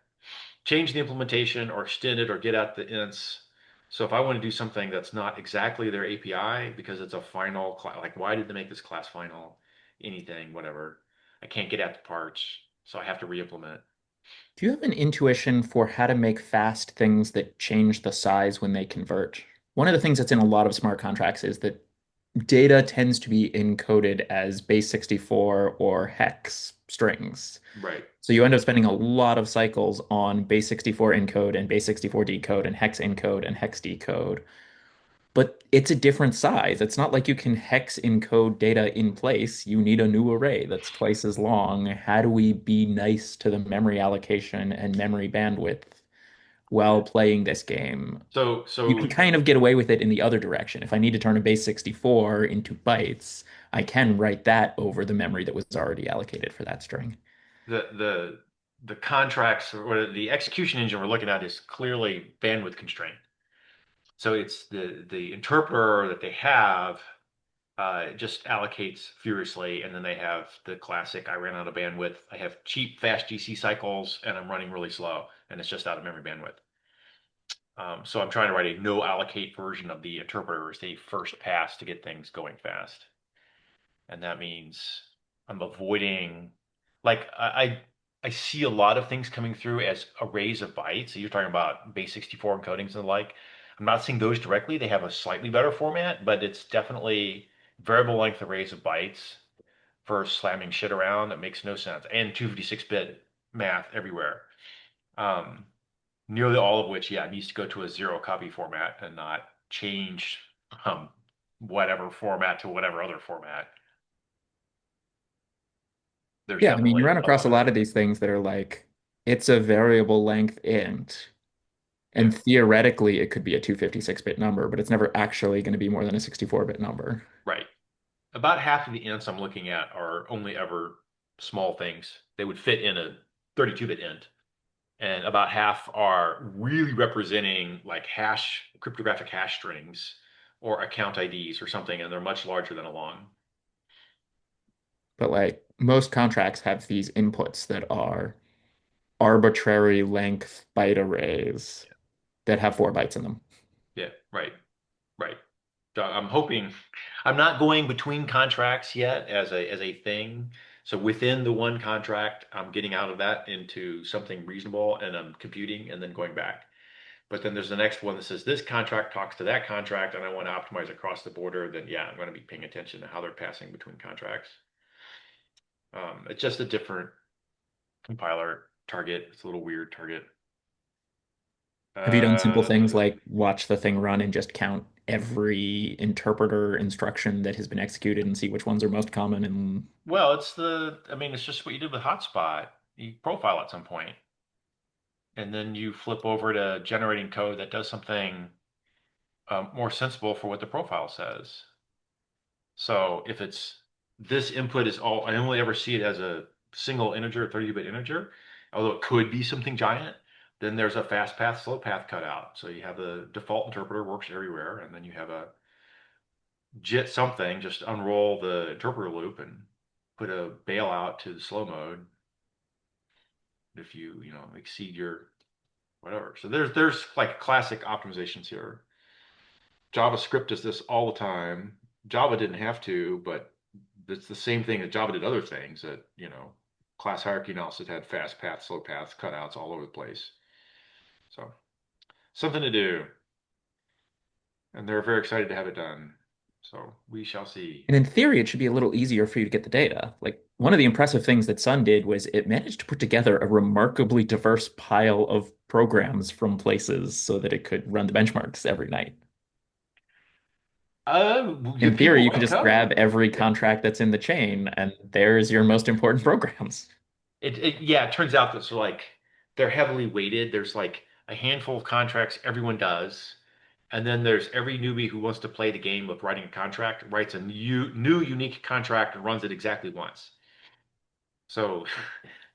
change the implementation or extend it or get at the ints. So if I want to do something that's not exactly their API because it's a final class, like why did they make this class final? Anything, whatever. I can't get at the parts, so I have to re-implement. Do you have an intuition for how to make fast things that change the size when they convert? One of the things that's in a lot of smart contracts is that data tends to be encoded as base 64 or hex strings. Right. So you end up spending a lot of cycles on base 64 encode and base 64 decode and hex encode and hex decode. But it's a different size. It's not like you can hex encode data in place. You need a new array that's twice as long. How do we be nice to the memory allocation and memory bandwidth while playing this game? So You can so kind of get away with it in the other direction. If I need to turn a base 64 into bytes, I can write that over the memory that was already allocated for that string. the contracts or the execution engine we're looking at is clearly bandwidth constrained. So it's the interpreter that they have just allocates furiously, and then they have the classic I ran out of bandwidth. I have cheap, fast GC cycles, and I'm running really slow, and it's just out of memory bandwidth. So I'm trying to write a no allocate version of the interpreter as the first pass to get things going fast. And that means I'm avoiding, like I see a lot of things coming through as arrays of bytes. So you're talking about base 64 encodings and the like. I'm not seeing those directly. They have a slightly better format, but it's definitely variable length arrays of bytes for slamming shit around that makes no sense. And 256-bit math everywhere. Um, Nearly all of which, yeah, needs to go to a zero copy format and not change whatever format to whatever other format. There's Yeah, I mean, you definitely run a across a lot of lot of these things that are like, it's a variable length int. yeah, And theoretically, it could be a 256-bit number, but it's never actually going to be more than a 64-bit number. right. About half of the ints I'm looking at are only ever small things. They would fit in a 32-bit int. And about half are really representing like cryptographic hash strings or account IDs or something, and they're much larger than a long. But like most contracts have these inputs that are arbitrary length byte arrays that have 4 bytes in them. Yeah, right, right. So I'm hoping I'm not going between contracts yet as a thing. So within the one contract, I'm getting out of that into something reasonable and I'm computing and then going back. But then there's the next one that says this contract talks to that contract and I want to optimize across the border, then yeah, I'm going to be paying attention to how they're passing between contracts. It's just a different compiler target. It's a little weird target. Have you done simple things Uh, like watch the thing run and just count every interpreter instruction that has been executed and see which ones are most common? And well, I mean, it's just what you did with Hotspot. You profile at some point, and then you flip over to generating code that does something more sensible for what the profile says. So if it's this input is all, I only ever see it as a single integer, 32-bit integer, although it could be something giant, then there's a fast path, slow path cutout. So you have the default interpreter works everywhere, and then you have a JIT something, just unroll the interpreter loop and put a bailout to the slow mode if you exceed your whatever. So there's like classic optimizations here. JavaScript does this all the time. Java didn't have to, but it's the same thing that Java did other things that class hierarchy analysis had fast paths, slow paths, cutouts all over the place. So something to do. And they're very excited to have it done. So we shall see. and in theory, it should be a little easier for you to get the data. Like one of the impressive things that Sun did was it managed to put together a remarkably diverse pile of programs from places so that it could run the benchmarks every night. In theory, People you can write just code. grab every Yeah. contract that's in the chain, and there's your most important programs. Yeah, it turns out that so like they're heavily weighted. There's like a handful of contracts everyone does, and then there's every newbie who wants to play the game of writing a contract, writes a new unique contract and runs it exactly once. So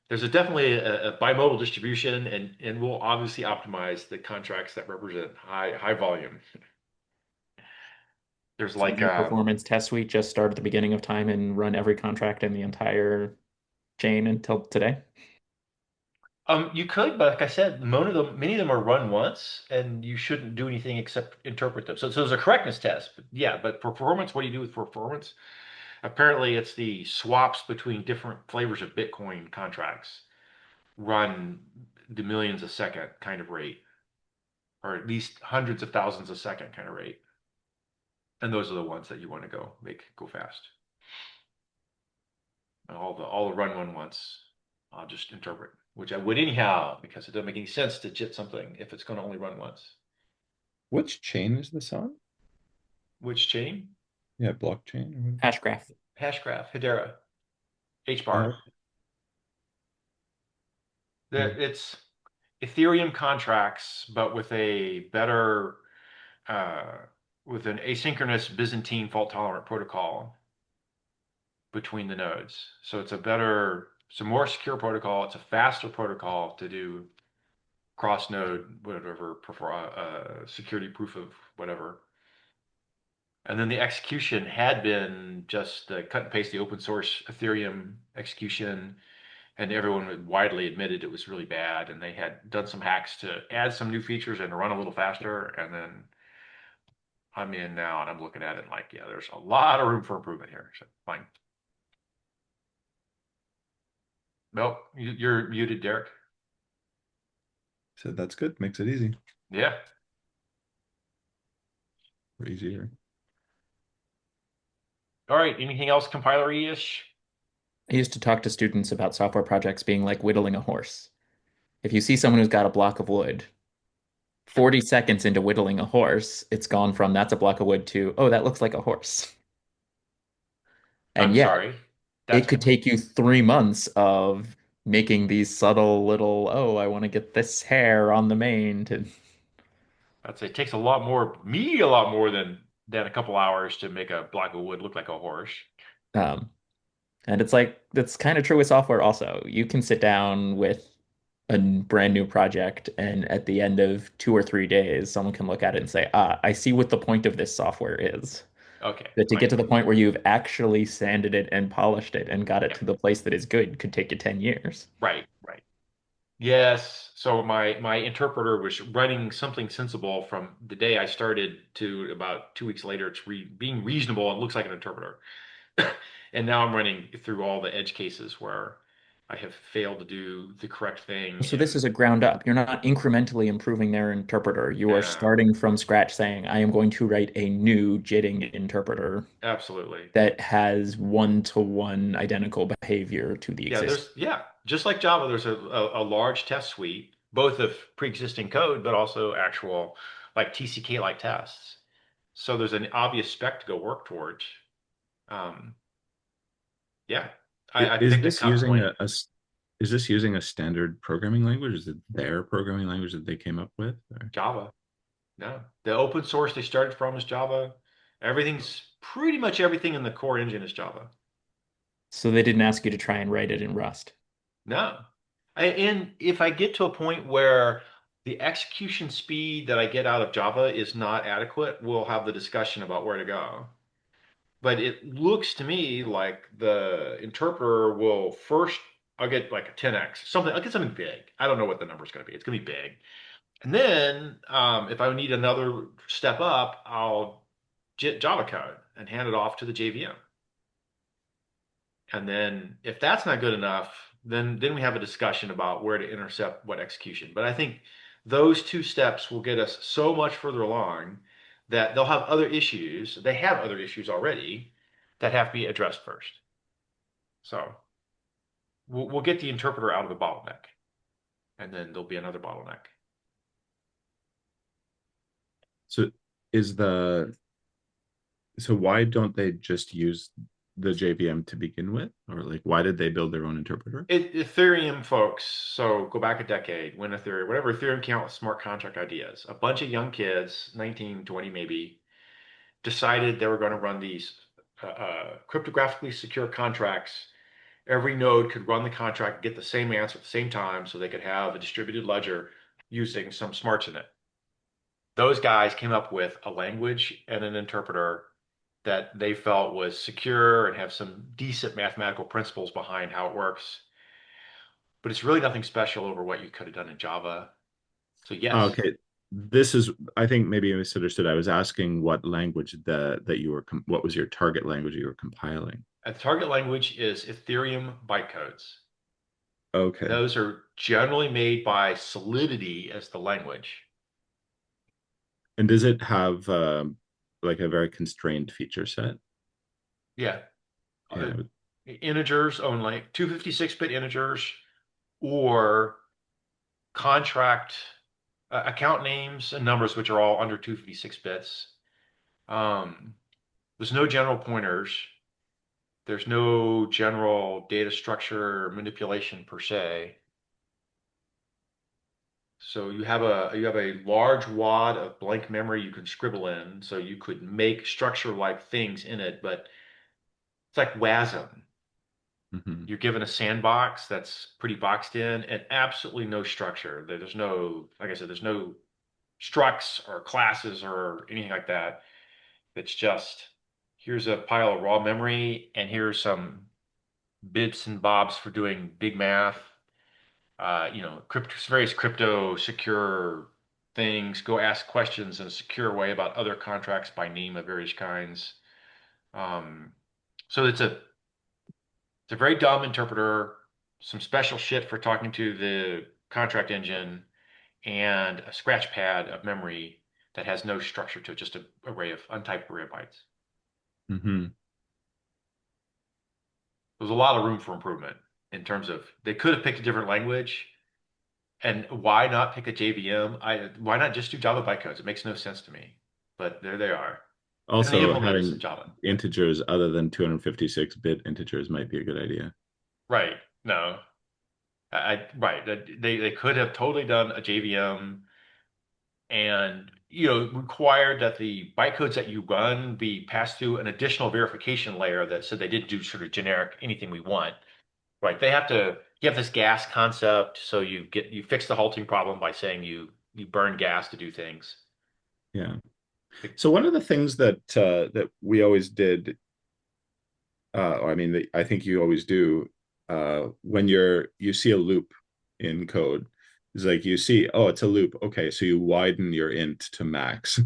there's definitely a bimodal distribution, and we'll obviously optimize the contracts that represent high volume. There's So like your performance test suite just start at the beginning of time and run every contract in the entire chain until today. you could, but like I said, many of them are run once, and you shouldn't do anything except interpret them. So there's a correctness test. But yeah, but performance, what do you do with performance? Apparently, it's the swaps between different flavors of Bitcoin contracts run the millions a second kind of rate, or at least hundreds of thousands a second kind of rate. And those are the ones that you want to go fast. And all the run one once, I'll just interpret, which I would anyhow, because it doesn't make any sense to JIT something if it's going to only run once. Which chain is this on? Which chain? Yeah, blockchain. Hashgraph. Hashgraph, Hedera, hbar. Oh, okay. It's Ethereum contracts, but with a better, uh, with an asynchronous Byzantine fault tolerant protocol between the nodes. So it's a more secure protocol. It's a faster protocol to do cross node, whatever, security proof of whatever. And then the execution had been just cut and paste the open source Ethereum execution, and everyone had widely admitted it was really bad. And they had done some hacks to add some new features and run a little faster. And then I'm in now, and I'm looking at it like, yeah, there's a lot of room for improvement here. So fine. Nope, you're muted, Derek. So that's good. Makes it easy. Yeah. Or easier. All right. Anything else compiler-ish? I used to talk to students about software projects being like whittling a horse. If you see someone who's got a block of wood, 40 seconds into whittling a horse, it's gone from that's a block of wood to, oh, that looks like a horse. And I'm yet, sorry. it That's could take you 3 months of making these subtle little, oh, I want to get this hair on the mane to I'd say it takes a lot more than a couple hours to make a block of wood look like a horse. um, and it's like that's kind of true with software also. You can sit down with a brand new project, and at the end of 2 or 3 days, someone can look at it and say, ah, I see what the point of this software is. Okay, But to fine. get to the point where you've actually sanded it and polished it and got it Yep. to the place that is good could take you 10 years. Right, right. Yes. So my interpreter was running something sensible from the day I started to about 2 weeks later. It's being reasonable and looks like an interpreter. And now I'm running through all the edge cases where I have failed to do the correct thing So this in is a ground up. You're not incrementally improving their interpreter. You are uh, starting from scratch saying, I am going to write a new jitting interpreter absolutely. that has one-to-one identical behavior to the existing. Just like Java, there's a large test suite both of pre-existing code, but also actual like TCK-like tests. So there's an obvious spec to go work towards. Um, yeah, I Is picked a this cut using point. is this using a standard programming language? Is it their programming language that they came up with? Or? Java. No, the open source they started from is Java. Everything's pretty much everything in the core engine is Java. So they didn't ask you to try and write it in Rust. No. And if I get to a point where the execution speed that I get out of Java is not adequate, we'll have the discussion about where to go. But it looks to me like the interpreter will first, I'll get like a 10x, something, I'll get something big. I don't know what the number is going to be. It's going to be big. And then if I need another step up, I'll Java code and hand it off to the JVM. And then if that's not good enough, then we have a discussion about where to intercept what execution. But I think those two steps will get us so much further along that they'll have other issues. They have other issues already that have to be addressed first. So we'll get the interpreter out of the bottleneck, and then there'll be another bottleneck. So is the so why don't they just use the JVM to begin with? Or like why did they build their own interpreter? Ethereum folks, so go back a decade when Ethereum, whatever Ethereum came out with smart contract ideas, a bunch of young kids, 19, 20 maybe, decided they were going to run these cryptographically secure contracts. Every node could run the contract, get the same answer at the same time, so they could have a distributed ledger using some smarts in it. Those guys came up with a language and an interpreter that they felt was secure and have some decent mathematical principles behind how it works. But it's really nothing special over what you could have done in Java. So yes, Okay. This is, I think maybe I misunderstood. I was asking what language that you were, what was your target language you were compiling? a target language is Ethereum bytecodes. Okay. Those are generally made by Solidity as the language. And does it have like a very constrained feature set? Yeah. Uh, Yeah. integers only, 256-bit integers or contract account names and numbers, which are all under 256 bits. There's no general pointers. There's no general data structure manipulation per se. So you have a large wad of blank memory you can scribble in, so you could make structure-like things in it, but it's like WASM. Mhm. You're given a sandbox that's pretty boxed in and absolutely no structure. There's no, like I said, there's no structs or classes or anything like that. It's just here's a pile of raw memory and here's some bits and bobs for doing big math. Various crypto secure things. Go ask questions in a secure way about other contracts by name of various kinds. Um, so it's a very dumb interpreter, some special shit for talking to the contract engine, and a scratch pad of memory that has no structure to it, just an array of untyped array of bytes. Mhm. There's a lot of room for improvement in terms of they could have picked a different language. And why not pick a JVM? Why not just do Java bytecodes? It makes no sense to me. But there they are. And they Also, implement this in having Java. integers other than 256-bit integers might be a good idea. Right. No. Right. They could have totally done a JVM and required that the bytecodes that you run be passed through an additional verification layer that said they didn't do sort of generic anything we want. Right. You have this gas concept, so you fix the halting problem by saying you burn gas to do things. Yeah. So one of the things that we always did, I mean, I think you always do, when you see a loop in code, is like you see, oh, it's a loop. Okay, so you widen your int to max.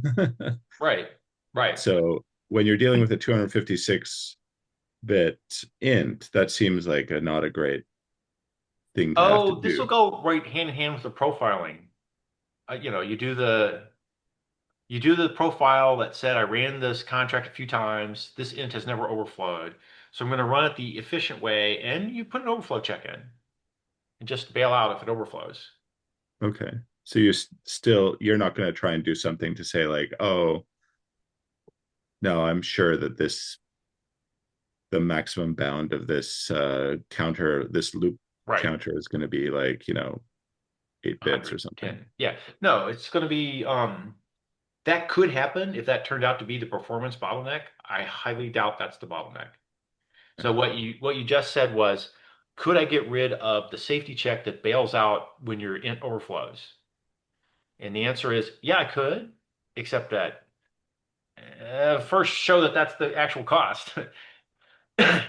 Right. Right. So when you're dealing with a 256-bit int, that seems like not a great thing to have to Oh, this will do. go right hand in hand with the profiling. You do the profile that said I ran this contract a few times. This int has never overflowed. So I'm going to run it the efficient way, and you put an overflow check in and just bail out if it overflows. Okay. So you still, you're not going to try and do something to say like, oh, no, I'm sure that the maximum bound of this counter, this loop Right. counter is going to be like, 8 bits or something. 110. Yeah. No, it's going to be that could happen if that turned out to be the performance bottleneck. I highly doubt that's the bottleneck. So what you just said was, could I get rid of the safety check that bails out when your int overflows? And the answer is, yeah, I could, except that first show that that's the actual cost. I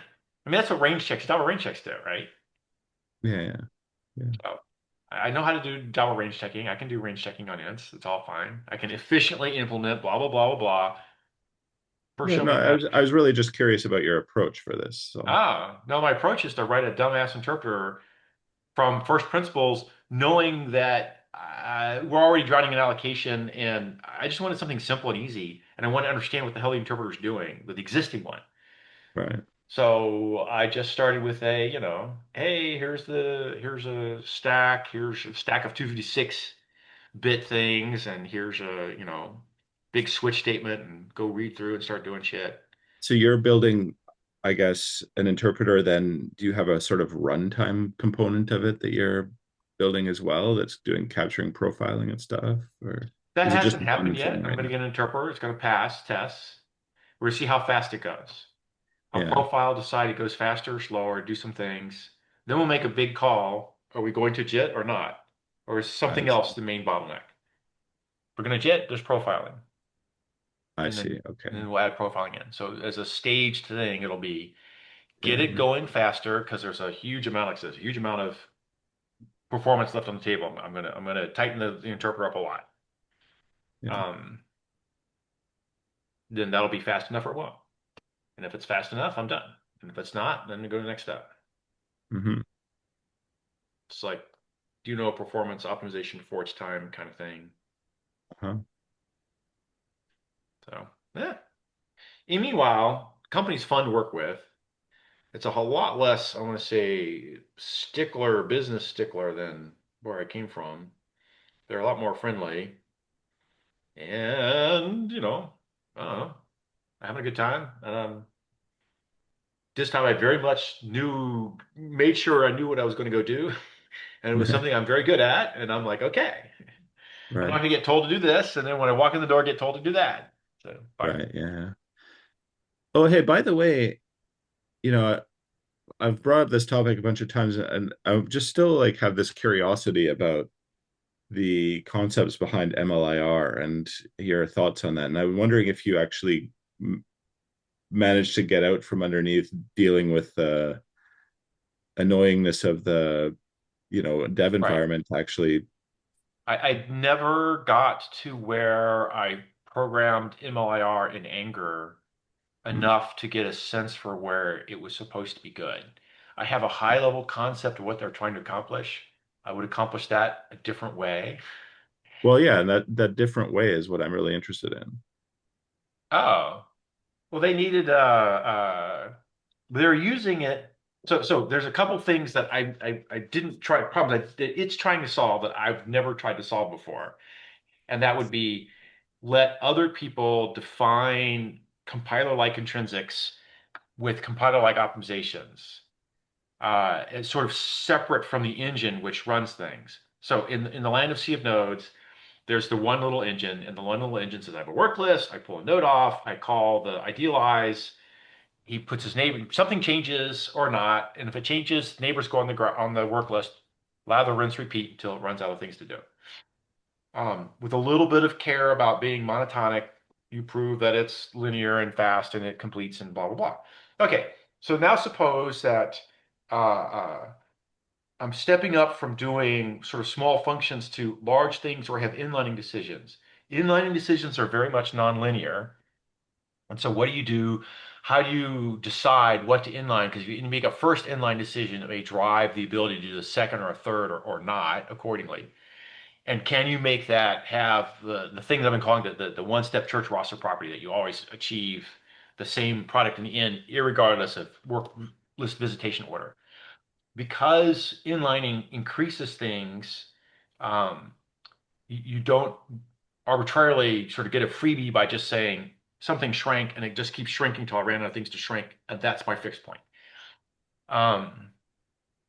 mean, that's what range checks, Java range checks do, right? Yeah, yeah, yeah. So I know how to do Java range checking. I can do range checking on ints. It's all fine. I can efficiently implement blah, blah, blah, blah, blah. First, Yeah, show no, me a magic I trick. was really just curious about your approach for this. So, No, my approach is to write a dumbass interpreter from first principles, knowing that we're already drowning in allocation, and I just wanted something simple and easy, and I want to understand what the hell the interpreter is doing with the existing one. right. So I just started with hey, here's a stack, here's a stack of 256 bit things, and here's a, big switch statement, and go read through and start doing shit. So you're building, I guess, an interpreter, then do you have a sort of runtime component of it that you're building as well that's doing capturing profiling and stuff? Or That is it just hasn't happened one yet. thing I'm right going to now? get an interpreter. It's going to pass tests. We're going to see how fast it goes. I'll Yeah, profile, decide it goes faster or slower, do some things. Then we'll make a big call. Are we going to JIT or not? Or is I something else see. the main bottleneck? If we're going to JIT, there's profiling. I And see. then, Okay. and then we'll add profiling in. So as a staged thing, it'll be get Yeah, it going faster because there's a huge amount, like I said, a huge amount of performance left on the table. I'm gonna tighten the interpreter up a lot. yeah. Um, then that'll be fast enough or it won't. And if it's fast enough, I'm done. And if it's not, then we go to the next step. Hmm. It's like, do you know performance optimization for its time kind of thing? Uh-huh. So, yeah. And meanwhile, company's fun to work with. It's a whole lot less, I want to say, business stickler than where I came from. They're a lot more friendly. And, I don't know, having a good time. This time I very much made sure I knew what I was going to go do. And it was something I'm very good at. And I'm like, okay, I'm not Right. going to get told to do this. And then when I walk in the door, get told to do that. So, fine. Right. Yeah. Oh, hey, by the way, you know, I've brought up this topic a bunch of times, and I just still like have this curiosity about the concepts behind MLIR and your thoughts on that. And I'm wondering if you actually managed to get out from underneath dealing with the annoyingness of the, dev Right. environment to actually. I never got to where I programmed MLIR in anger enough to get a sense for where it was supposed to be good. I have a high level concept of what they're trying to accomplish. I would accomplish that a different way. Well, yeah, and that different way is what I'm really interested in. Oh, well, they needed they're using it. So there's a couple things that I didn't try problems that it's trying to solve that I've never tried to solve before. And that would be let other people define compiler-like intrinsics with compiler-like optimizations. It's sort of separate from the engine which runs things. So in the land of sea of nodes, there's the one little engine, and the one little engine says, I have a work list, I pull a node off, I call the idealize, he puts his neighbor, something changes or not, and if it changes, neighbors go on the work list, lather, rinse, repeat until it runs out of things to do. With a little bit of care about being monotonic, you prove that it's linear and fast and it completes and blah, blah, blah. Okay, so now suppose that uh, uh, I'm stepping up from doing sort of small functions to large things where I have inlining decisions. Inlining decisions are very much nonlinear. And so what do you do? How do you decide what to inline? Because if you make a first inline decision, it may drive the ability to do the second or a third or not accordingly. And can you make that have the thing that I've been calling the one-step Church-Rosser property that you always achieve the same product in the end, irregardless of work list visitation order? Because inlining increases things, You don't arbitrarily sort of get a freebie by just saying something shrank and it just keeps shrinking till I ran out of things to shrink, and that's my fixed point.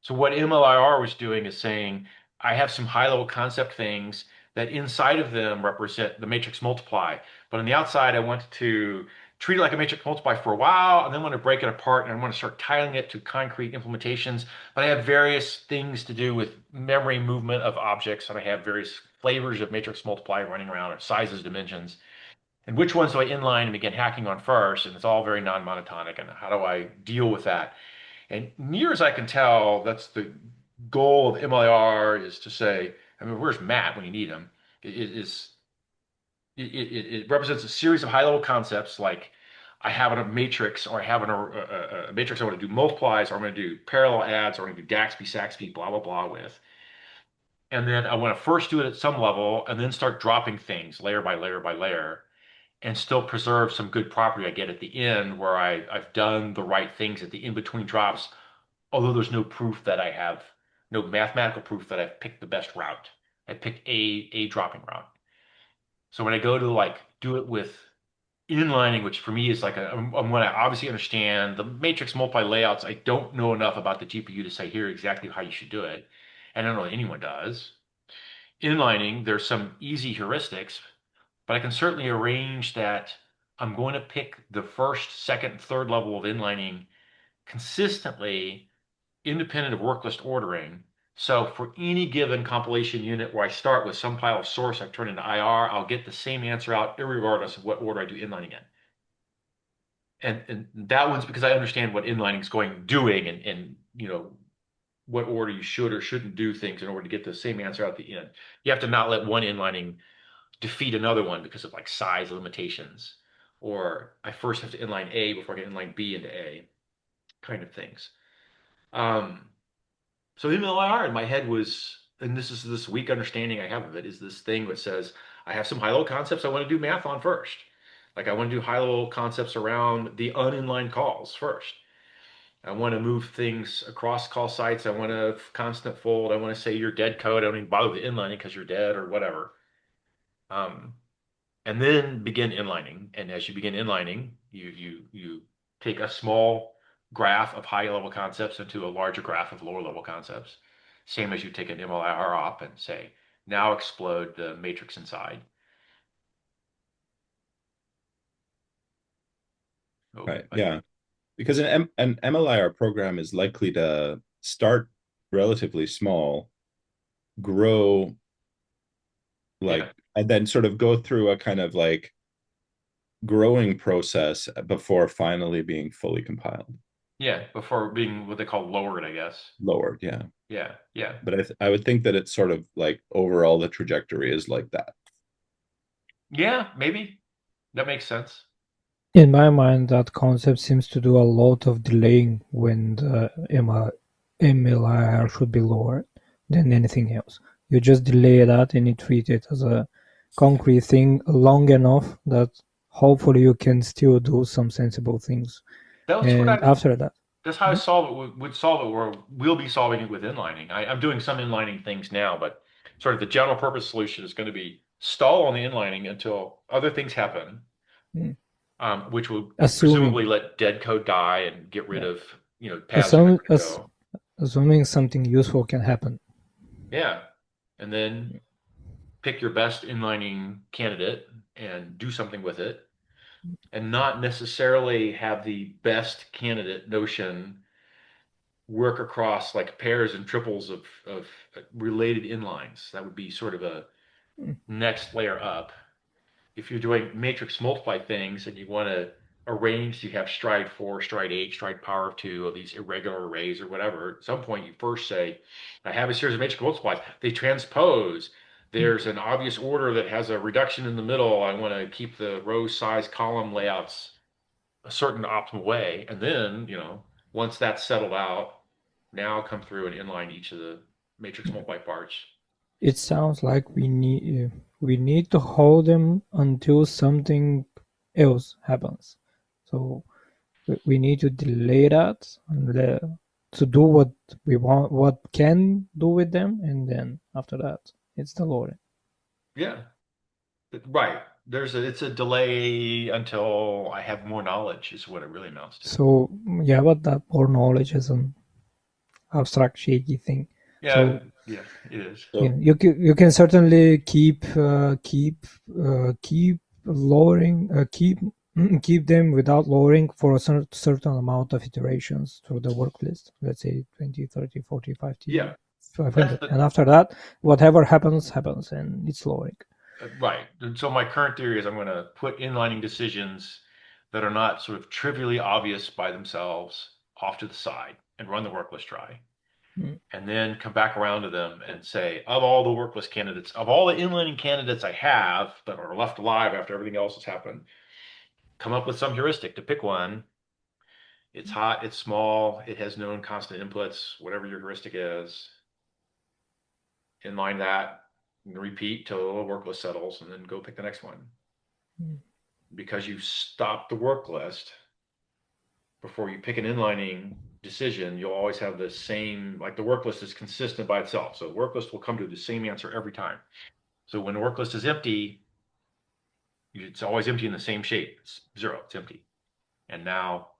So what MLIR was doing is saying, I have some high-level concept things that inside of them represent the matrix multiply, but on the outside, I want to treat it like a matrix multiply for a while, and then want to break it apart, and I want to start tiling it to concrete implementations. But I have various things to do with memory movement of objects, and I have various flavors of matrix multiply running around, or sizes, dimensions. And which ones do I inline and begin hacking on first? And it's all very non-monotonic, and how do I deal with that? And near as I can tell, that's the goal of MLIR, is to say, I mean, where's Matt when you need him? It represents a series of high-level concepts like I have a matrix, or I have a matrix I want to do multiplies, or I'm going to do parallel adds, or I'm going to do Daxby, Saxby, blah, blah, blah with. And then I want to first do it at some level and then start dropping things layer by layer by layer and still preserve some good property I get at the end where I've done the right things at the in-between drops, although there's no proof that I have, no mathematical proof that I've picked the best route. I picked a dropping route. So when I go to like do it with inlining, which for me is like I'm when I obviously understand the matrix multiply layouts, I don't know enough about the GPU to say here exactly how you should do it. And I don't know that anyone does. Inlining, there's some easy heuristics, but I can certainly arrange that I'm going to pick the first, second, third level of inlining consistently independent of work list ordering. So for any given compilation unit where I start with some pile of source I've turned into IR, I'll get the same answer out regardless of what order I do inlining in. And that one's because I understand what inlining is doing and what order you should or shouldn't do things in order to get the same answer out at the end. You have to not let one inlining defeat another one because of like size limitations, or I first have to inline A before I can inline B into A, kind of things. So MLIR in my head was, and this is this weak understanding I have of it, is this thing that says I have some high-level concepts I want to do math on first. Like I want to do high-level concepts around the uninlined calls first. I want to move things across call sites. I want to constant fold. I want to say you're dead code. I don't even bother with inlining because you're dead or whatever. And then begin inlining. And as you begin inlining, you take a small graph of high level concepts into a larger graph of lower level concepts. Same as you take an MLIR op and say, now explode the matrix inside. Oh, Right. Yeah. Because an MLIR program is likely to start relatively small, grow like, Yeah. and then sort of go through a kind of like growing process before finally being fully compiled. Yeah, before being what they call lowered, I guess. Lowered, yeah. Yeah, yeah. But I would think that it's sort of like overall the trajectory is like that. Yeah, maybe. That makes sense. In my mind, that concept seems to do a lot of delaying when the MLIR should be lower than anything else. You just delay that and you treat it as a concrete thing long enough that hopefully you can still do some sensible things. That's what And after that, That's how I solve it. Would solve it, or we'll be solving it with inlining. I'm doing some inlining things now, but sort of the general purpose solution is going to be stall on the inlining until other things happen, mm, which will assuming presumably let dead code die and get rid yeah, of paths that are going to go. assuming something useful can happen. Yeah, and then pick your best inlining candidate and do something with it, and not necessarily have the best candidate notion work across like pairs and triples of related inlines. That would be sort of a Mm, next layer up. If you're doing matrix multiply things and you want to arrange, you have stride 4, stride 8, stride power of 2 of these irregular arrays or whatever, at some point you first say, I have a series of matrix multiplies. They transpose. mm. There's an obvious order that has a reduction in the middle. I want to keep the row size column layouts a certain optimal way. And then, once that's settled out, now come through and inline each of the matrix multiply parts. It sounds like we need to hold them until something else happens. So we need to delay that and to do what we want, what can do with them, and then after that It's the loading. Yeah. Right. It's a delay until I have more knowledge is what it really amounts to. So yeah, but that more knowledge is an abstract, shaky thing. Yeah, So yeah, it is. yeah, you can certainly keep lowering keep them without lowering for a certain amount of iterations through the work list. Let's say 20, 30, 40, 50, Yeah. 500. And after that, whatever happens, and it's lowering. Right. And so my current theory is I'm going to put inlining decisions that are not sort of trivially obvious by themselves off to the side and run the work list dry. And then come back around to them and say, of all the work list candidates, of all the inlining candidates I have that are left alive after everything else has happened, come up with some heuristic to pick one. It's hot, it's small, it has known constant inputs, whatever your heuristic is. Inline that, and repeat till the work list settles, and then go pick the next one. Because you stop the work list before you pick an inlining decision, you'll always have the same, like the work list is consistent by itself. So the work list will come to the same answer every time. So when the work list is empty, it's always empty in the same shape. It's 0, it's empty. And now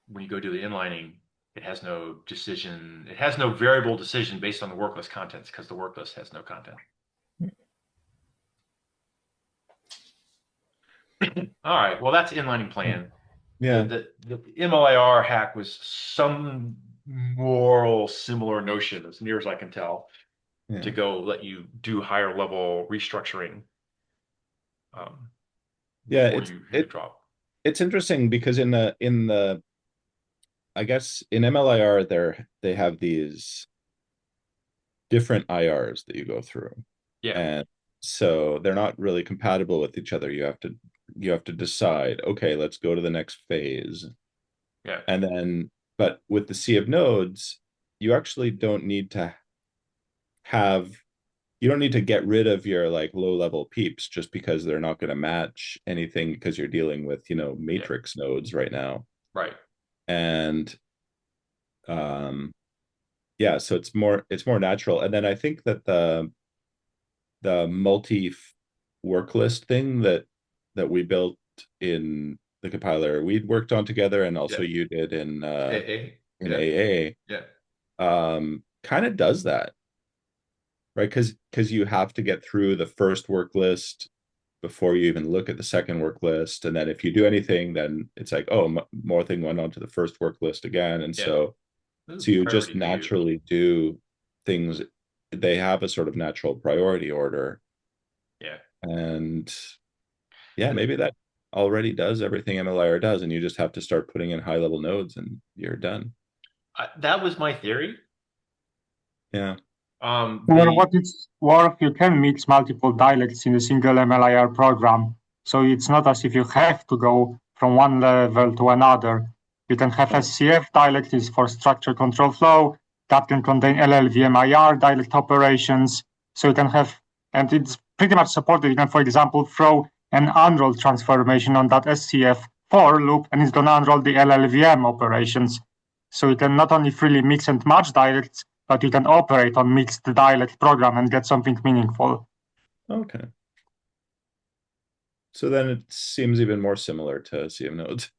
when you go do the inlining, it has no decision, it has no variable decision based on the work list contents because the work list has no content. All right, well, that's inlining plan. Yeah. The MLIR hack was some moral similar notion, as near as I can tell, to go let you do higher level restructuring. Yeah, it's interesting because in the I guess in MLIR they have these different IRs that you go through. Yeah. And so they're not really compatible with each other. You have to decide, okay, let's go to the next phase. Yeah. And then, but with the sea of nodes, you actually don't need to get rid of your like low level peeps just because they're not going to match anything because you're dealing with, matrix nodes right now. Right. And yeah, so it's more natural. And then I think that the multi work list thing that we built in the compiler we'd worked on together, and also you did in AA. Kind of does that, right? Because you have to get through the first work list before you even look at the second work list, and then if you do anything, then it's like, oh, more thing went onto the first work list again, and so you just naturally do things. They have a sort of natural priority order. Yeah. And yeah, maybe that already does everything MLIR does, and you just have to start putting in high level nodes and you're done. That was my theory. Yeah. For what it's worth, you can mix multiple dialects in a single MLIR program. So it's not as if you have to go from one level to another. You can have SCF dialect is for structure control flow that can contain LLVMIR dialect operations. So you can have, and it's pretty much supported. You can, for example, throw an unroll transformation on that SCF for loop, and it's going to unroll the LLVM operations. So you can not only freely mix and match dialects, but you can operate on mixed dialect program and get something meaningful. Okay. So then it seems even more similar to CM nodes.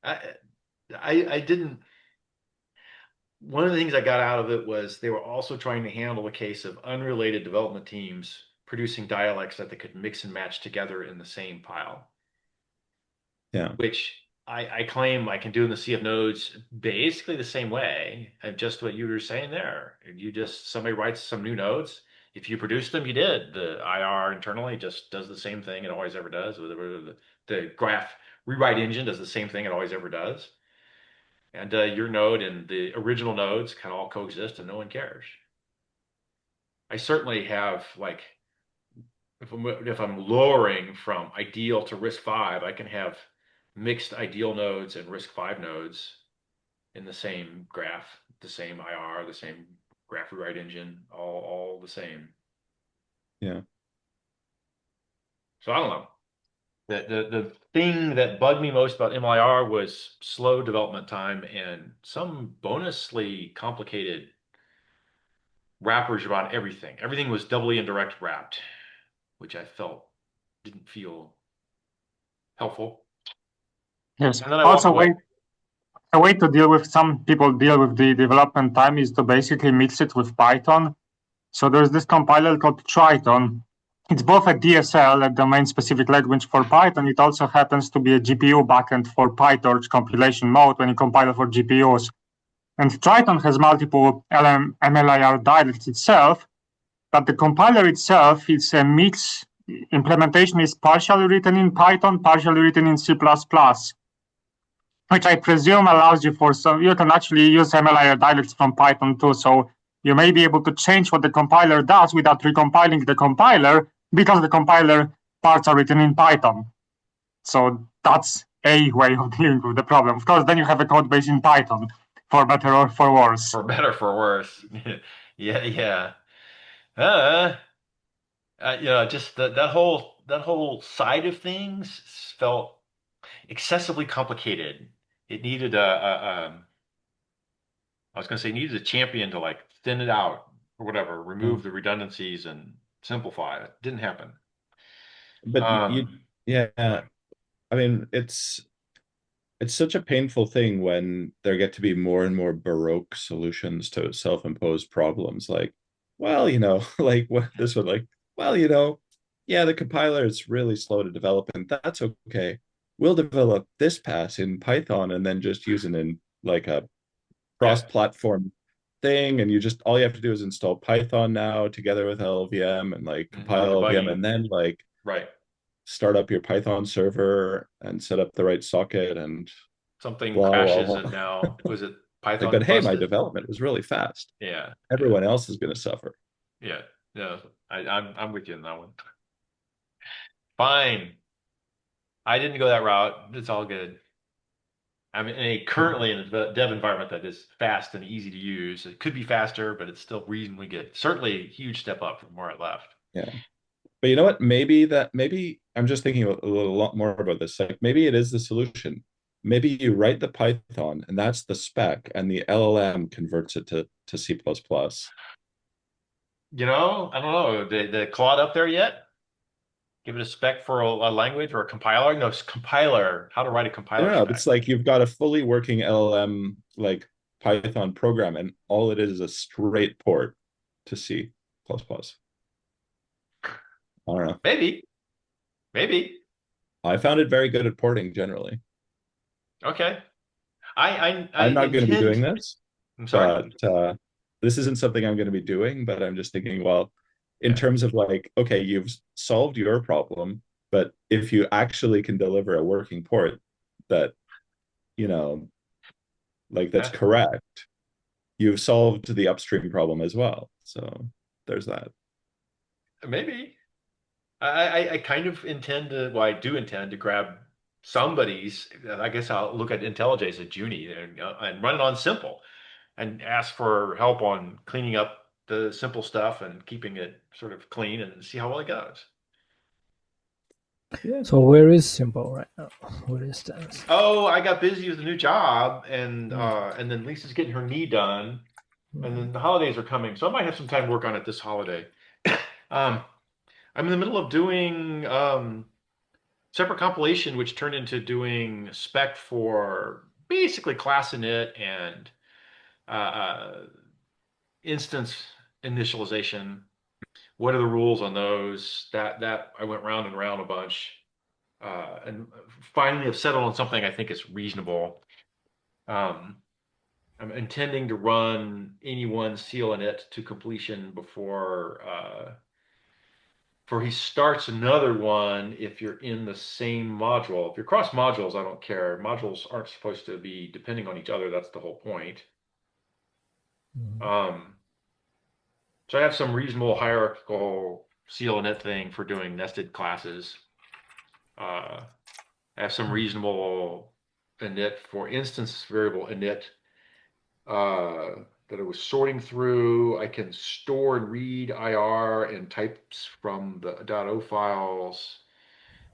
I didn't. One of the things I got out of it was they were also trying to handle a case of unrelated development teams producing dialects that they could mix and match together in the same file. Yeah. Which I claim I can do in the sea of nodes basically the same way, and just what you were saying there. Somebody writes some new nodes. If you produce them, you did. The IR internally just does the same thing it always ever does. The graph rewrite engine does the same thing it always ever does. And your node and the original nodes can all coexist and no one cares. I certainly have, like, if I'm lowering from ideal to RISC-V, I can have mixed ideal nodes and RISC-V nodes in the same graph, the same IR, the same graph rewrite engine, all the same. Yeah. So I don't know. The thing that bugged me most about MLIR was slow development time and some bonusly complicated wrappers around everything. Everything was doubly indirect wrapped, which I felt didn't feel helpful. Yes. And then I walked Also, away. a way to deal with some people deal with the development time is to basically mix it with Python. So there's this compiler called Triton. It's both a DSL, a domain-specific language for Python. It also happens to be a GPU backend for PyTorch compilation mode when you compile for GPUs. And Triton has multiple MLIR dialects itself, but the compiler itself is a mix. Implementation is partially written in Python, partially written in C++, which I presume allows you you can actually use MLIR dialects from Python too. So you may be able to change what the compiler does without recompiling the compiler because the compiler parts are written in Python. So that's a way of dealing with the problem. Of course, then you have a code base in Python, for better or for worse. For better, for worse. Yeah, yeah. Uh, just that whole side of things felt excessively complicated. It needed I was going to say needed a champion to like thin it out or whatever, remove the redundancies and simplify it. Didn't happen. But yeah, I mean, it's such a painful thing when there get to be more and more baroque solutions to self-imposed problems. Like, well, like what this one, like, well, yeah, the compiler is really slow to develop, and that's okay. We'll develop this pass in Python and then just use it in like a cross-platform thing, and all you have to do is install Python now together with LLVM and like compile No LLVM, debugging. and then like Right. start up your Python server and set up the right socket and Something blah blah crashes blah. and now was it Like, Python but hey, my busted? development was really fast. Yeah. Everyone else is going to suffer. Yeah. No, I'm with you on that one. Fine. I didn't go that route. It's all good. I'm currently in a dev environment that is fast and easy to use. It could be faster, but it's still reasonably good. Certainly a huge step up from where I left. Yeah. But you know what? Maybe I'm just thinking lot more about this. Like maybe it is the solution. Maybe you write the Python and that's the spec, and the LLM converts it to C++. I don't know. The Claude up there yet? Give it a spec for a language or a compiler? No, it's compiler. How to write a I compiler don't know. spec. It's like you've got a fully working LLM like Python program, and all it is a straight port to C++. I don't know. Maybe. Maybe. I found it very good at porting generally. Okay. I I'm not going to be doing intend. this, I'm sorry. but this isn't something I'm going to be doing. But I'm just thinking, well, in Yeah. terms of like, okay, you've solved your problem, but if you actually can deliver a working port that, you know, like that's Yeah. correct, you've solved the upstream problem as well. So there's that. Maybe. I kind of intend to, well, I do intend to grab somebody's, I guess I'll look at IntelliJ as a Junie and run it on simple and ask for help on cleaning up the simple stuff and keeping it sort of clean and see how well it goes. So where is Simple right now? Where is that? Oh, I got busy with a new job and then Lisa's getting her knee done and then the holidays are coming. So I might have some time to work on it this holiday. I'm in the middle of doing separate compilation, which turned into doing spec for basically class init and instance initialization. What are the rules on those? That I went round and round a bunch, and finally have settled on something I think is reasonable. I'm intending to run any one seal init to completion before he starts another one if you're in the same module. If you're cross modules, I don't care. Modules aren't supposed to be depending on each other. That's the whole point. So I have some reasonable hierarchical seal init thing for doing nested classes. I have some reasonable init for instance variable init that I was sorting through. I can store and read IR and types from the .o files.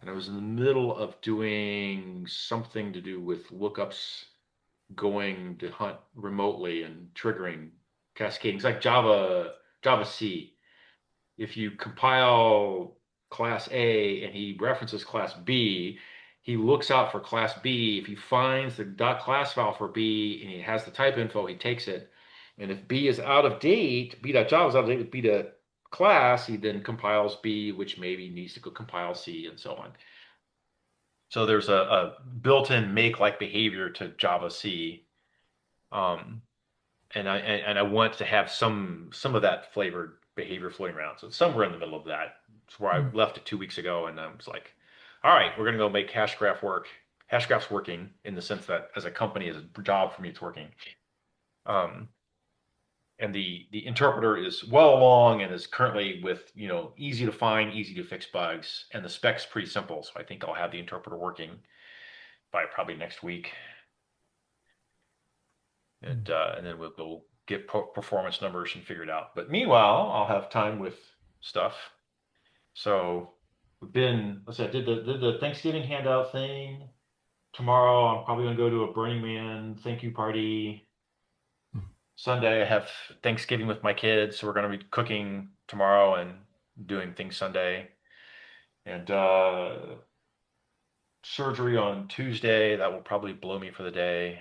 And I was in the middle of doing something to do with lookups going to hunt remotely and triggering cascading. It's like Java Java C, if you compile class A and he references class B, he looks out for class B. If he finds the .class file for B and he has the type info, he takes it. And if B is out of date, B.java is out of date with B.class, he then compiles B, which maybe needs to go compile C and so on. So there's a built-in make-like behavior to Java C. And I want to have some of that flavored behavior floating around. So it's somewhere in the middle of that. It's where I left it 2 weeks ago, and I was like, all right, we're gonna go make Hashgraph work. Hashgraph's working in the sense that as a company, as a job for me, it's working. And the interpreter is well along and is currently with, easy to find, easy to fix bugs, and the spec's pretty simple. So I think I'll have the interpreter working by probably next week. And then we'll get performance numbers and figure it out. But meanwhile, I'll have time with stuff. So we've been, let's see, I did the Thanksgiving handout thing. Tomorrow, I'm probably gonna go to a Burning Man thank you party. Sunday, I have Thanksgiving with my kids, so we're gonna be cooking tomorrow and doing things Sunday. And surgery on Tuesday, that will probably blow me for the day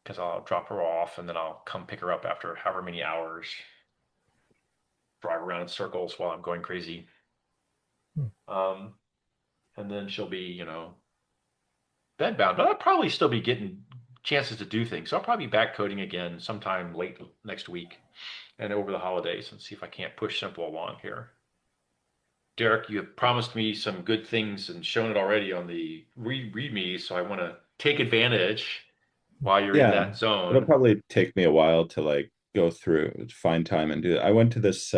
because I'll drop her off and then I'll come pick her up after however many hours. Drive around in circles while I'm going crazy. And then she'll be, bedbound, but I'll probably still be getting chances to do things. So I'll probably be back coding again sometime late next week and over the holidays and see if I can't push Simple along here. Derek, you have promised me some good things and shown it already on the README, so I want to take advantage while you're in that zone. It'll probably take me a while to like go through, find time and do it. I went to this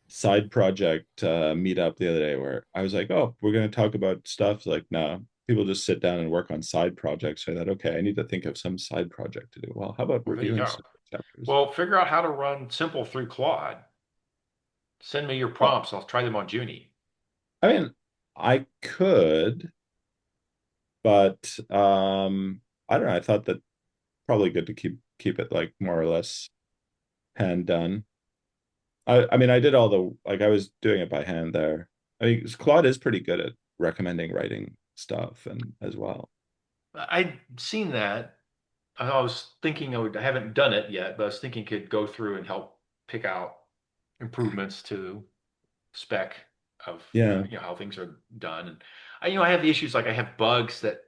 side project meetup the other day where I was like, oh, we're going to talk about stuff. Like, no, people just sit down and work on side projects. So I thought, okay, I need to think of some side project to do. Well, how about reviewing chapters? Well, figure out how to run Simple through Claude. Send me your prompts. I'll try them on Junie. I mean, I could, but I don't know. I thought that probably good to keep it like more or less hand done. I mean, I did all the I was doing it by hand there. I mean, Claude is pretty good at recommending writing stuff and as well. I'd seen that. I was thinking I haven't done it yet, but I was thinking could go through and help pick out improvements to spec of how things are done. And I have the issues like I have bugs that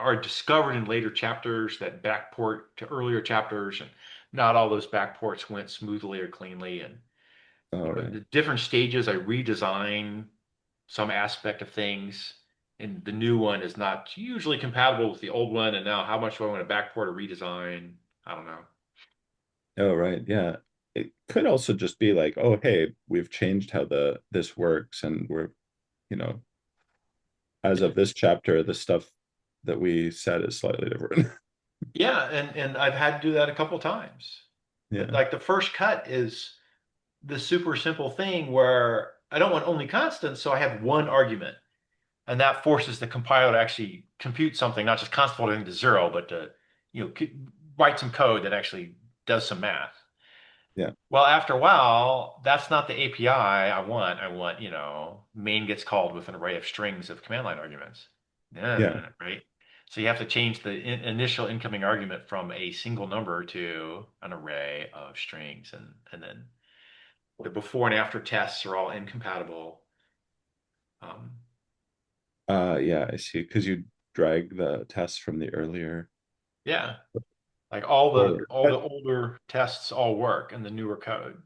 are discovered in later chapters that backport to earlier chapters, and not all those backports went smoothly or cleanly. And the different stages, I redesign some aspect of things, and the new one is not usually compatible with the old one. And now, how much do I want to backport or redesign? I don't know. Oh, right. Yeah. It could also just be like, oh, hey, we've changed how this works, and we're, as of this chapter, the stuff that we said is slightly different. Yeah, and I've had to do that a couple times. Yeah. Like the first cut is the super simple thing where I don't want only constants, so I have one argument. And that forces the compiler to actually compute something, not just constant floating to zero, but to, write some code that actually does some math. Yeah. Well, after a while, that's not the API I want. I want, main gets called with an array of strings of command line arguments. Yeah. Right. So you have to change the initial incoming argument from a single number to an array of strings, and then the before and after tests are all incompatible. Yeah, I see. Because you drag the tests from the earlier. Yeah. Like all the older tests all work in the newer code.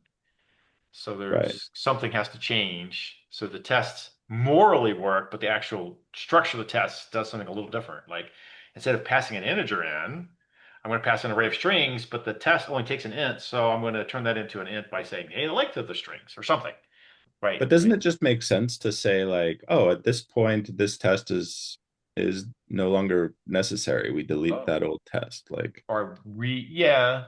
So there's something has to change. So the tests morally work, but the actual structure of the test does something a little different. Like instead of passing an integer in, I'm going to pass an array of strings, but the test only takes an int. So I'm going to turn that into an int by saying, hey, the length of the strings or something. Right. But doesn't it just make sense to say like, oh, at this point, this test is no longer necessary. We delete that old test. Like, or rewrite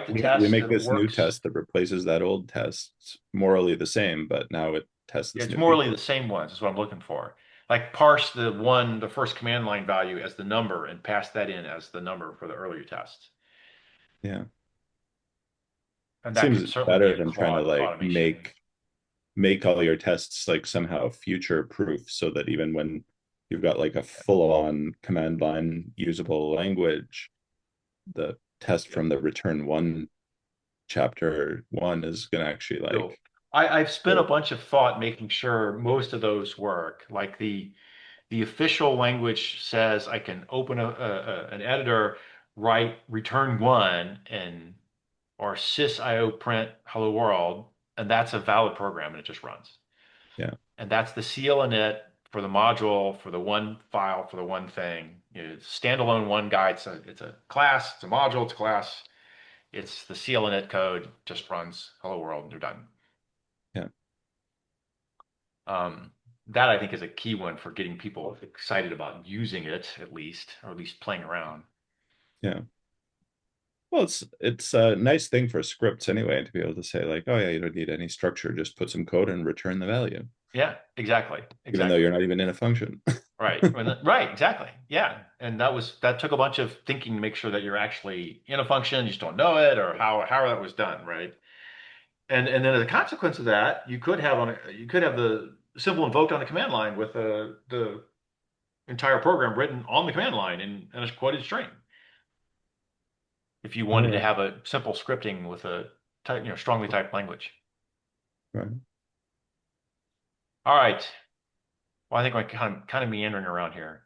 the test. We make this new test that replaces that old test. It's morally the same, but now it tests this. It's morally the same ones is what I'm looking for. Like parse the first command line value as the number and pass that in as the number for the earlier tests. Yeah. And that could Seems certainly be better in than trying to Claude like automation. make all your tests like somehow future proof so that even when you've got like a full-on command line usable language, the test from the return one chapter one is going to actually So like I've spent a work. bunch of thought making sure most of those work. Like the official language says I can open an editor, write return one, and or sysio print hello world, and that's a valid program and it just runs. Yeah. And that's the clinit for the module, for the one file, for the one thing. It's standalone one guide. It's a class, it's a module, it's a class. It's the clinit code, just runs hello world, and you're done. Yeah. That I think is a key one for getting people excited about using it, at least, or at least playing around. Yeah. Well, it's a nice thing for scripts anyway to be able to say like, oh yeah, you don't need any structure, just put some code and return the value, Yeah, exactly, even though exactly. you're not even in a function. Right, right, exactly. Yeah, and that took a bunch of thinking to make sure that you're actually in a function, you just don't know it, or how that was done, right? And then as a consequence of that, you could have the simple invoked on the command line with the entire program written on the command line in a quoted string. If you All wanted to right. have a simple scripting with a strongly typed language. Right. All right. Well, I think we're kind of meandering around here.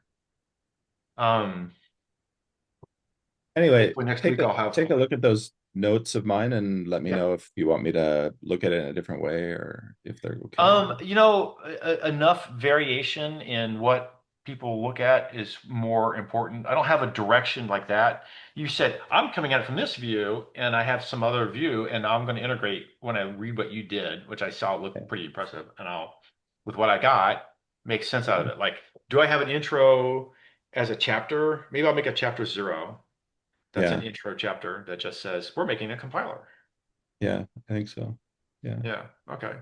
Um, Anyway, hopefully next week I'll have. take a look at those notes of mine and let me Yeah. know if you want me to look at it in a different way or if they're okay. Enough variation in what people look at is more important. I don't have a direction like that. You said, I'm coming at it from this view, and I have some other view, and I'm going to integrate when I read what you did, which I saw looked pretty impressive, and with what I got, make sense out of it. Like, do I have an intro as a chapter? Maybe I'll make a chapter 0. That's an Yeah. intro chapter that just says, we're making a compiler. Yeah, I think so. Yeah. Yeah, okay.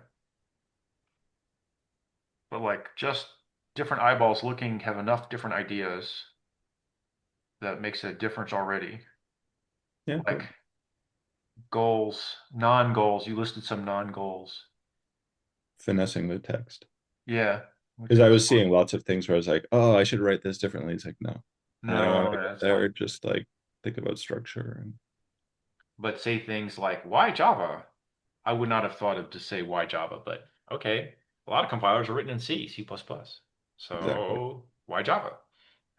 But like just different eyeballs looking have enough different ideas that makes a difference already. Yeah, Like cool. goals, non-goals. You listed some non-goals. Finessing the text. Yeah, which Because I is was seeing lots of things where I was like, oh, I should write this differently. It's like, no, I don't want no, to go that's there. fine. Just like think about structure and But say things like why Java? I would not have thought of to say why Java, but okay. A lot of compilers are written in C, C++. exactly. So why Java?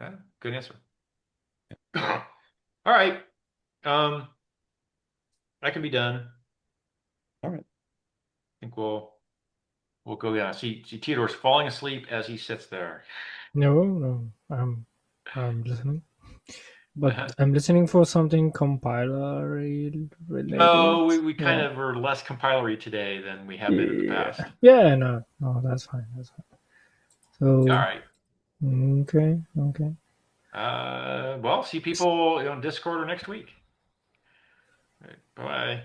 Yeah, good answer. All right. Um, that can be done. I All right. think we'll go down. See Theodore's falling asleep as he sits there. No, I'm listening, but I'm listening for something compiler related. No, we kind Yeah, of were less compilery today than we have been in the past. yeah, yeah. No, that's fine. That's fine. All So right. okay, okay. Well, see people on Discord or next week. All right, bye.